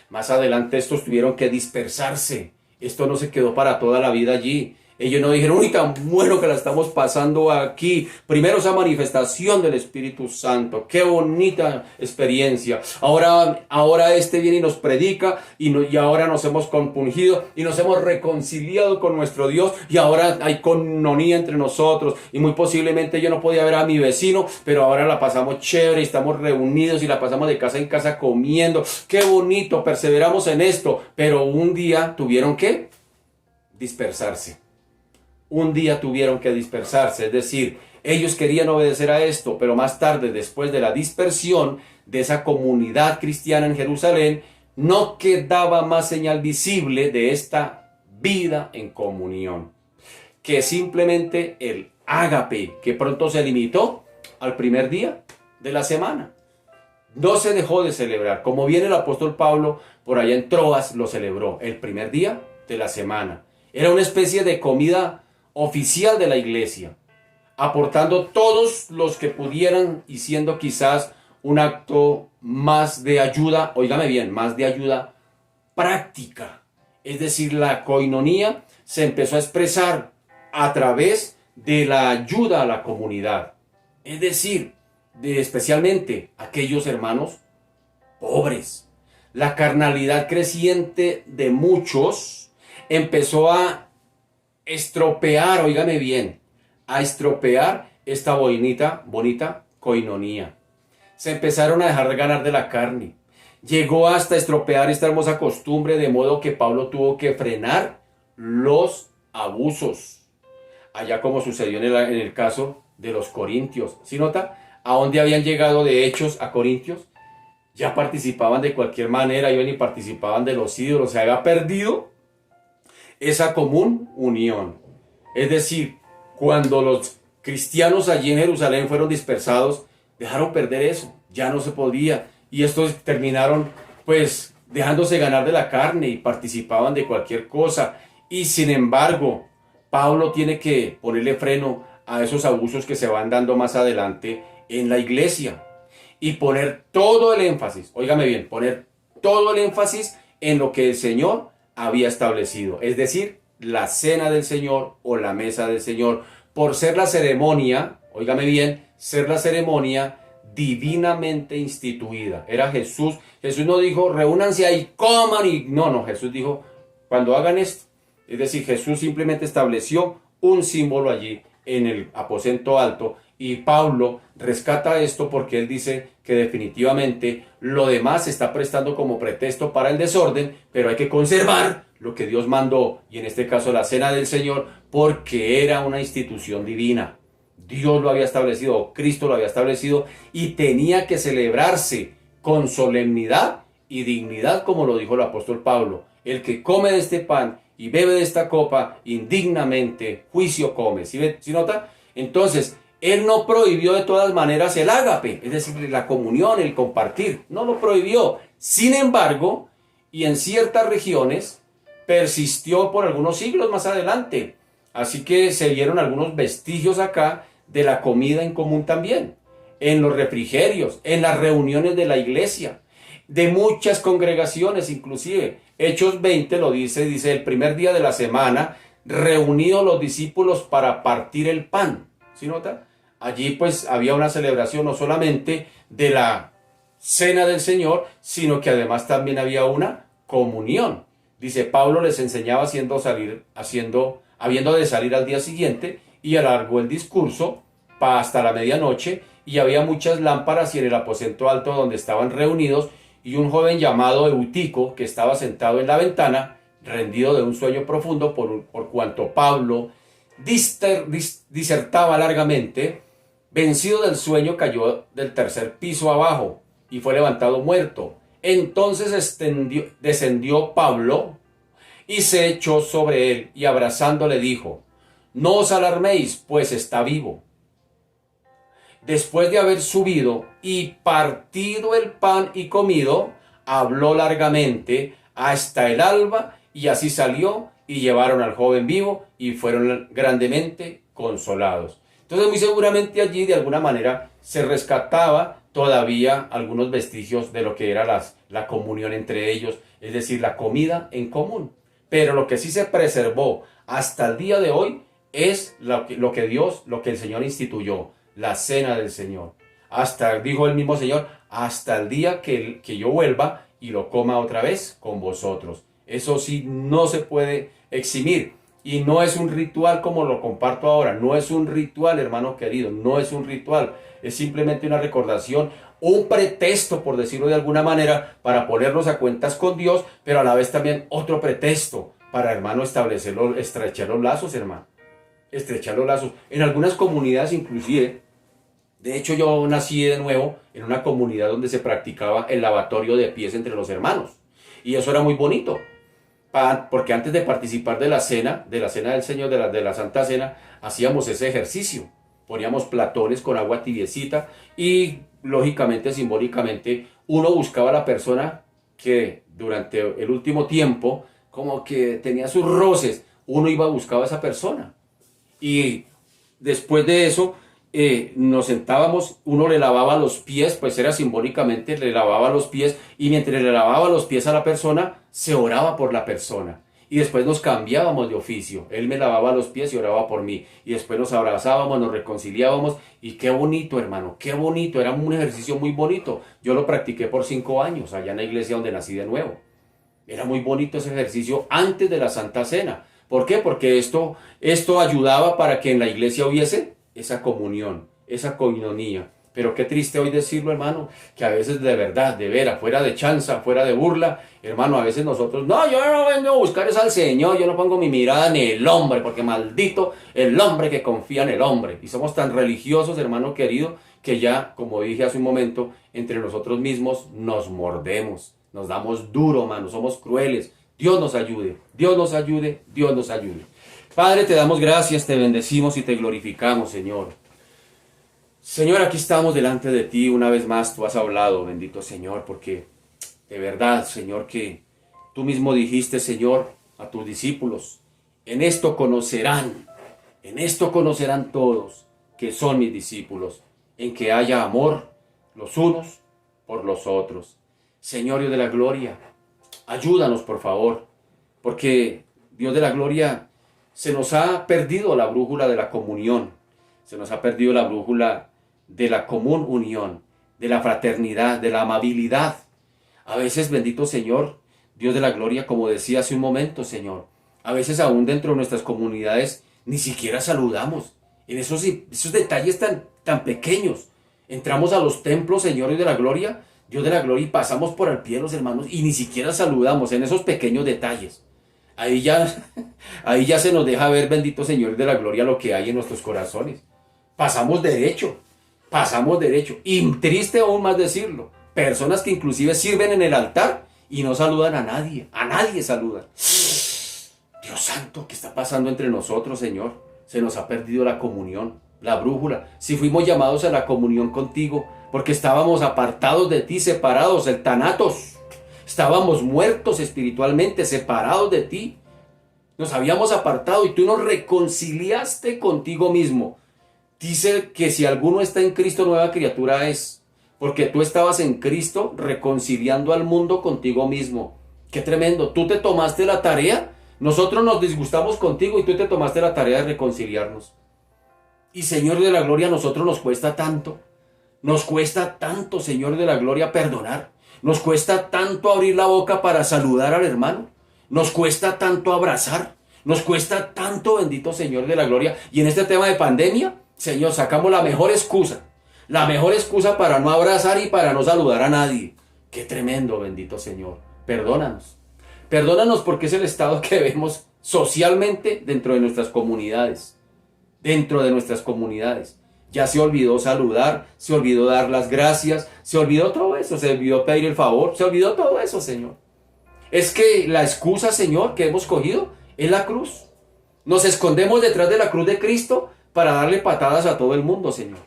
S1: Más adelante estos tuvieron que dispersarse. Esto no se quedó para toda la vida allí. Ellos no dijeron, uy, tan bueno que la estamos pasando aquí. Primero esa manifestación del Espíritu Santo. Qué bonita experiencia. Ahora este viene y nos predica y ahora nos hemos compungido y nos hemos reconciliado con nuestro Dios y ahora hay coinonía entre nosotros. Y muy posiblemente yo no podía ver a mi vecino, pero ahora la pasamos chévere y estamos reunidos y la pasamos de casa en casa comiendo. Qué bonito, perseveramos en esto. Pero un día tuvieron que dispersarse. Un día tuvieron que dispersarse, es decir, ellos querían obedecer a esto, pero más tarde, después de la dispersión de esa comunidad cristiana en Jerusalén, no quedaba más señal visible de esta vida en comunión, que simplemente el ágape, que pronto se limitó al primer día de la semana. No se dejó de celebrar, como bien el apóstol Pablo por allá en Troas lo celebró, el primer día de la semana. Era una especie de comida oficial de la iglesia, aportando todos los que pudieran y siendo quizás un acto más de ayuda, óigame bien, más de ayuda práctica. Es decir, la coinonía se empezó a expresar a través de la ayuda a la comunidad. Es decir, especialmente aquellos hermanos pobres. La carnalidad creciente de muchos empezó a estropear, óigame bien, a estropear esta bonita coinonía. Se empezaron a dejar ganar de la carne. Llegó hasta estropear esta hermosa costumbre, de modo que Pablo tuvo que frenar los abusos. Allá como sucedió en el caso de los corintios. ¿Sí nota? ¿A dónde habían llegado de hechos a Corintios? Ya participaban de cualquier manera, iban y participaban de los ídolos. Se había perdido esa común unión. Es decir, cuando los cristianos allí en Jerusalén fueron dispersados, dejaron perder eso, ya no se podía, y estos terminaron pues dejándose ganar de la carne y participaban de cualquier cosa. Y sin embargo, Pablo tiene que ponerle freno a esos abusos que se van dando más adelante en la iglesia y poner todo el énfasis, óigame bien, poner todo el énfasis en lo que el Señor había establecido, es decir, la cena del Señor o la mesa del Señor, por ser la ceremonia, óigame bien, ser la ceremonia divinamente instituida. Era Jesús no dijo, reúnanse ahí, coman y no, Jesús dijo, cuando hagan esto, es decir, Jesús simplemente estableció un símbolo allí en el aposento alto. Y Pablo rescata esto porque él dice que definitivamente lo demás se está prestando como pretexto para el desorden, pero hay que conservar lo que Dios mandó, y en este caso la cena del Señor, porque era una institución divina. Dios lo había establecido, Cristo lo había establecido, y tenía que celebrarse con solemnidad y dignidad, como lo dijo el apóstol Pablo. El que come de este pan y bebe de esta copa, indignamente juicio come. ¿Sí nota? Entonces, Él no prohibió de todas maneras el ágape, es decir, la comunión, el compartir. No lo prohibió. Sin embargo, y en ciertas regiones persistió por algunos siglos más adelante. Así que se vieron algunos vestigios acá de la comida en común también, en los refrigerios, en las reuniones de la iglesia, de muchas congregaciones inclusive. Hechos 20 lo dice el primer día de la semana, reunidos los discípulos para partir el pan. ¿Sí nota? Allí pues había una celebración no solamente de la cena del Señor, sino que además también había una comunión. Dice, Pablo les enseñaba habiendo de salir al día siguiente, y alargó el discurso hasta la medianoche, y había muchas lámparas y en el aposento alto donde estaban reunidos, y un joven llamado Eutico, que estaba sentado en la ventana, rendido de un sueño profundo por cuanto Pablo disertaba largamente, vencido del sueño, cayó del tercer piso abajo y fue levantado muerto. Entonces descendió Pablo y se echó sobre él y abrazándole dijo, no os alarméis, pues está vivo. Después de haber subido y partido el pan y comido, habló largamente hasta el alba, y así salió y llevaron al joven vivo y fueron grandemente consolados. Entonces muy seguramente allí de alguna manera se rescataba todavía algunos vestigios de lo que era la comunión entre ellos, es decir, la comida en común. Pero lo que sí se preservó hasta el día de hoy es lo que el Señor instituyó, la cena del Señor. Hasta, dijo el mismo Señor, hasta el día que yo vuelva y lo coma otra vez con vosotros. Eso sí no se puede eximir. Y no es un ritual como lo comparto ahora. No es un ritual, hermano querido. No es un ritual. Es simplemente una recordación, un pretexto, por decirlo de alguna manera, para ponernos a cuentas con Dios, pero a la vez también otro pretexto para, hermano, estrechar los lazos, hermano. Estrechar los lazos. En algunas comunidades inclusive, de hecho yo nací de nuevo en una comunidad donde se practicaba el lavatorio de pies entre los hermanos. Y eso era muy bonito. Porque antes de participar de la cena del Señor, de la Santa Cena, hacíamos ese ejercicio. Poníamos platones con agua tibiecita y, lógicamente, simbólicamente, uno buscaba a la persona que durante el último tiempo, como que tenía sus roces, uno iba a buscar a esa persona. Y después de eso, nos sentábamos, uno le lavaba los pies, pues era simbólicamente, le lavaba los pies, y mientras le lavaba los pies a la persona, se oraba por la persona. Y después nos cambiábamos de oficio. Él me lavaba los pies y oraba por mí. Y después nos abrazábamos, nos reconciliábamos. Y qué bonito, hermano, qué bonito. Era un ejercicio muy bonito. Yo lo practiqué por 5 años, allá en la iglesia donde nací de nuevo. Era muy bonito ese ejercicio antes de la Santa Cena. ¿Por qué? Porque esto ayudaba para que en la iglesia hubiese esa comunión, esa coinonía. Pero qué triste hoy decirlo, hermano, que a veces de verdad, de veras, fuera de chanza, fuera de burla, hermano, a veces nosotros, no, yo no vengo a buscar es al Señor, yo no pongo mi mirada en el hombre, porque maldito el hombre que confía en el hombre. Y somos tan religiosos, hermano querido, que ya, como dije hace un momento, entre nosotros mismos nos mordemos, nos damos duro, hermano, somos crueles. Dios nos ayude, Dios nos ayude, Dios nos ayude. Padre, te damos gracias, te bendecimos y te glorificamos, Señor. Señor, aquí estamos delante de ti una vez más. Tú has hablado, bendito Señor, porque de verdad, Señor, que tú mismo dijiste, Señor, a tus discípulos, en esto conocerán todos que son mis discípulos, en que haya amor los unos por los otros. Señor, Dios de la gloria, ayúdanos, por favor, porque, Dios de la gloria, se nos ha perdido la brújula de la comunión, se nos ha perdido la brújula de la común unión, de la fraternidad, de la amabilidad. A veces, bendito Señor, Dios de la gloria, como decía hace un momento, Señor, a veces aún dentro de nuestras comunidades ni siquiera saludamos. En esos detalles tan pequeños. Entramos a los templos, Señor, Dios de la gloria, y pasamos por al pie de los hermanos y ni siquiera saludamos en esos pequeños detalles. Ahí ya se nos deja ver, bendito Señor de la gloria, lo que hay en nuestros corazones. Pasamos derecho. Y triste aún más decirlo, personas que inclusive sirven en el altar y no saludan a nadie saludan. Dios santo, ¿qué está pasando entre nosotros, Señor? Se nos ha perdido la comunión, la brújula. Si fuimos llamados a la comunión contigo, porque estábamos apartados de ti, separados, el Thanatos. Estábamos muertos espiritualmente, separados de ti. Nos habíamos apartado y tú nos reconciliaste contigo mismo. Dice que si alguno está en Cristo, nueva criatura es. Porque tú estabas en Cristo reconciliando al mundo contigo mismo. Qué tremendo. Tú te tomaste la tarea. Nosotros nos disgustamos contigo y tú te tomaste la tarea de reconciliarnos. Y Señor de la Gloria, a nosotros nos cuesta tanto. Nos cuesta tanto, Señor de la Gloria, perdonar. Nos cuesta tanto abrir la boca para saludar al hermano. Nos cuesta tanto abrazar. Nos cuesta tanto, bendito Señor de la Gloria. Y en este tema de pandemia, Señor, sacamos la mejor excusa. La mejor excusa para no abrazar y para no saludar a nadie. Qué tremendo, bendito Señor. Perdónanos. Perdónanos porque es el estado que vemos socialmente dentro de nuestras comunidades. Dentro de nuestras comunidades. Ya se olvidó saludar, se olvidó dar las gracias, se olvidó todo eso, se olvidó pedir el favor, se olvidó todo eso, Señor. Es que la excusa, Señor, que hemos cogido es la cruz. Nos escondemos detrás de la cruz de Cristo para darle patadas a todo el mundo, Señor.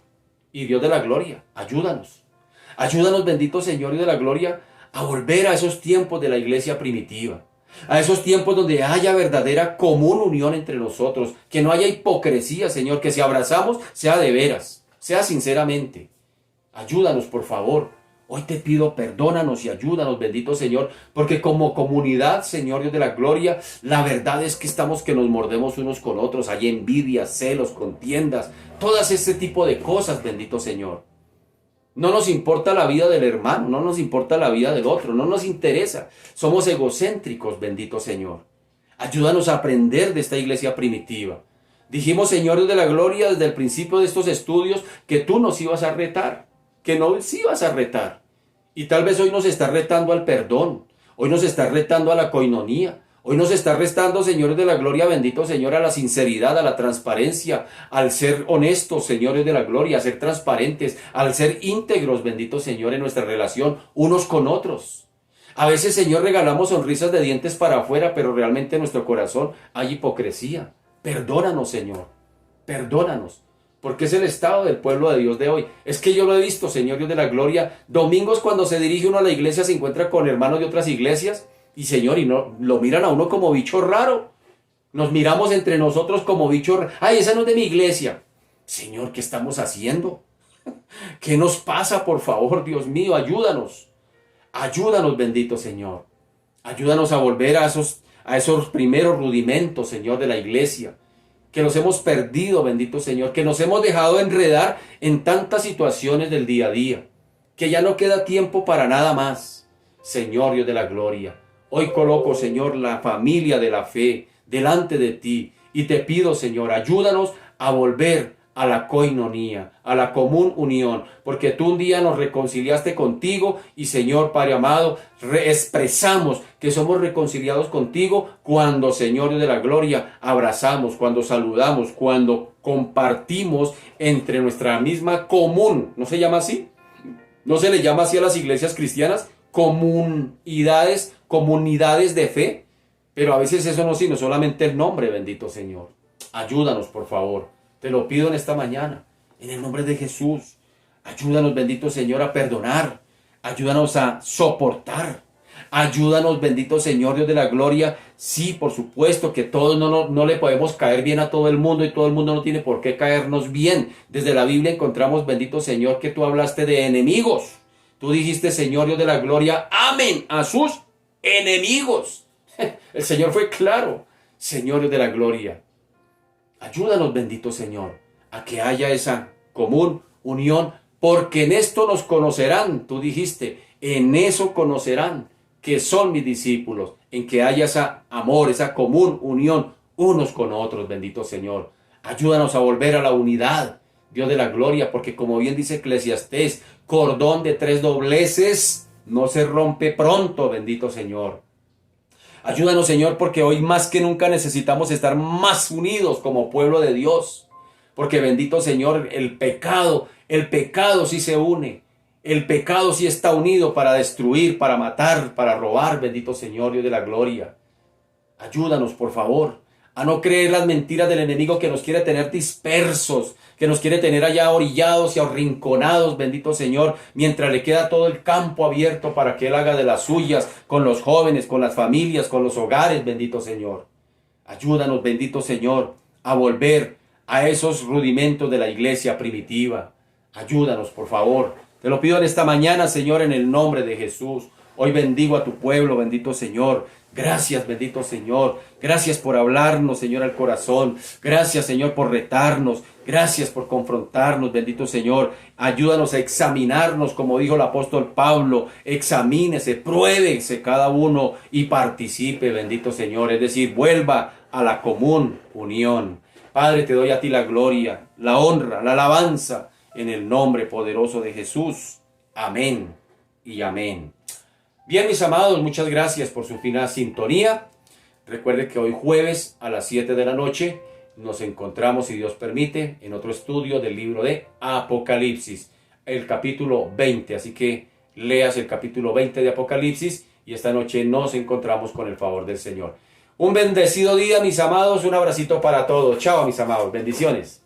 S1: Y Dios de la Gloria, ayúdanos. Ayúdanos, bendito Señor de la Gloria, a volver a esos tiempos de la iglesia primitiva. A esos tiempos donde haya verdadera común unión entre nosotros, que no haya hipocresía, Señor, que si abrazamos sea de veras, sea sinceramente. Ayúdanos, por favor. Hoy te pido, perdónanos y ayúdanos, bendito Señor, porque como comunidad, Señor Dios de la Gloria, la verdad es que estamos que nos mordemos unos con otros. Hay envidias, celos, contiendas, todas este tipo de cosas, bendito Señor. No nos importa la vida del hermano, no nos importa la vida del otro, no nos interesa. Somos egocéntricos, bendito Señor. Ayúdanos a aprender de esta iglesia primitiva. Dijimos, Señor Dios de la Gloria, desde el principio de estos estudios, que tú nos ibas a retar, que nos ibas a retar. Y tal vez hoy nos está retando al perdón, hoy nos está retando a la coinonía, hoy nos está retando, Señor de la Gloria, bendito Señor, a la sinceridad, a la transparencia, al ser honestos, señores de la Gloria, a ser transparentes, al ser íntegros, bendito Señor, en nuestra relación unos con otros. A veces, Señor, regalamos sonrisas de dientes para afuera, pero realmente en nuestro corazón hay hipocresía. Perdónanos, Señor, perdónanos. Porque es el estado del pueblo de Dios de hoy. Es que yo lo he visto, Señor Dios de la Gloria. Domingos cuando se dirige uno a la iglesia se encuentra con hermanos de otras iglesias. Y Señor, y no lo miran a uno como bicho raro. Nos miramos entre nosotros como bicho raro. Ay, esa no es de mi iglesia. Señor, ¿qué estamos haciendo? ¿Qué nos pasa, por favor, Dios mío? Ayúdanos. Ayúdanos, bendito Señor. Ayúdanos a volver a esos primeros rudimentos, Señor, de la iglesia. Que nos hemos perdido, bendito Señor, que nos hemos dejado enredar en tantas situaciones del día a día, que ya no queda tiempo para nada más. Señor Dios de la Gloria, hoy coloco, Señor, la familia de la fe delante de ti y te pido, Señor, ayúdanos a volver a la coinonía, a la común unión, porque tú un día nos reconciliaste contigo y, Señor Padre amado, expresamos que somos reconciliados contigo cuando, Señor de la Gloria, abrazamos, cuando saludamos, cuando compartimos entre nuestra misma común, ¿no se llama así? ¿No se le llama así a las iglesias cristianas? Comunidades de fe, pero a veces eso no, sino solamente el nombre, bendito Señor. Ayúdanos, por favor. Te lo pido en esta mañana, en el nombre de Jesús. Ayúdanos, bendito Señor, a perdonar. Ayúdanos a soportar. Ayúdanos, bendito Señor, Dios de la Gloria. Sí, por supuesto que todos no le podemos caer bien a todo el mundo y todo el mundo no tiene por qué caernos bien. Desde la Biblia encontramos, bendito Señor, que tú hablaste de enemigos. Tú dijiste, Señor, Dios de la Gloria, amen a sus enemigos. El Señor fue claro. Señor, Dios de la Gloria. Ayúdanos, bendito Señor, a que haya esa común unión, porque en esto nos conocerán, tú dijiste, en eso conocerán que son mis discípulos, en que haya ese amor, esa común unión unos con otros, bendito Señor. Ayúdanos a volver a la unidad, Dios de la Gloria, porque como bien dice Eclesiastés, cordón de 3 dobleces no se rompe pronto, bendito Señor. Ayúdanos, Señor, porque hoy más que nunca necesitamos estar más unidos como pueblo de Dios. Porque bendito Señor, el pecado sí se une. El pecado sí está unido para destruir, para matar, para robar, bendito Señor, Dios de la Gloria. Ayúdanos, por favor, a no creer las mentiras del enemigo que nos quiere tener dispersos, que nos quiere tener allá orillados y arrinconados, bendito Señor, mientras le queda todo el campo abierto para que Él haga de las suyas con los jóvenes, con las familias, con los hogares, bendito Señor. Ayúdanos, bendito Señor, a volver a esos rudimentos de la iglesia primitiva. Ayúdanos, por favor. Te lo pido en esta mañana, Señor, en el nombre de Jesús. Hoy bendigo a tu pueblo, bendito Señor. Gracias, bendito Señor. Gracias por hablarnos, Señor, al corazón. Gracias, Señor, por retarnos. Gracias por confrontarnos, bendito Señor. Ayúdanos a examinarnos, como dijo el apóstol Pablo. Examínese, pruébese cada uno y participe, bendito Señor. Es decir, vuelva a la común unión. Padre, te doy a ti la gloria, la honra, la alabanza, en el nombre poderoso de Jesús. Amén y amén. Bien, mis amados, muchas gracias por su fina sintonía. Recuerde que hoy jueves a las 7 de la noche nos encontramos, si Dios permite, en otro estudio del libro de Apocalipsis, el capítulo 20. Así que leas el capítulo 20 de Apocalipsis y esta noche nos encontramos con el favor del Señor. Un bendecido día, mis amados. Un abracito para todos. Chao, mis amados. Bendiciones.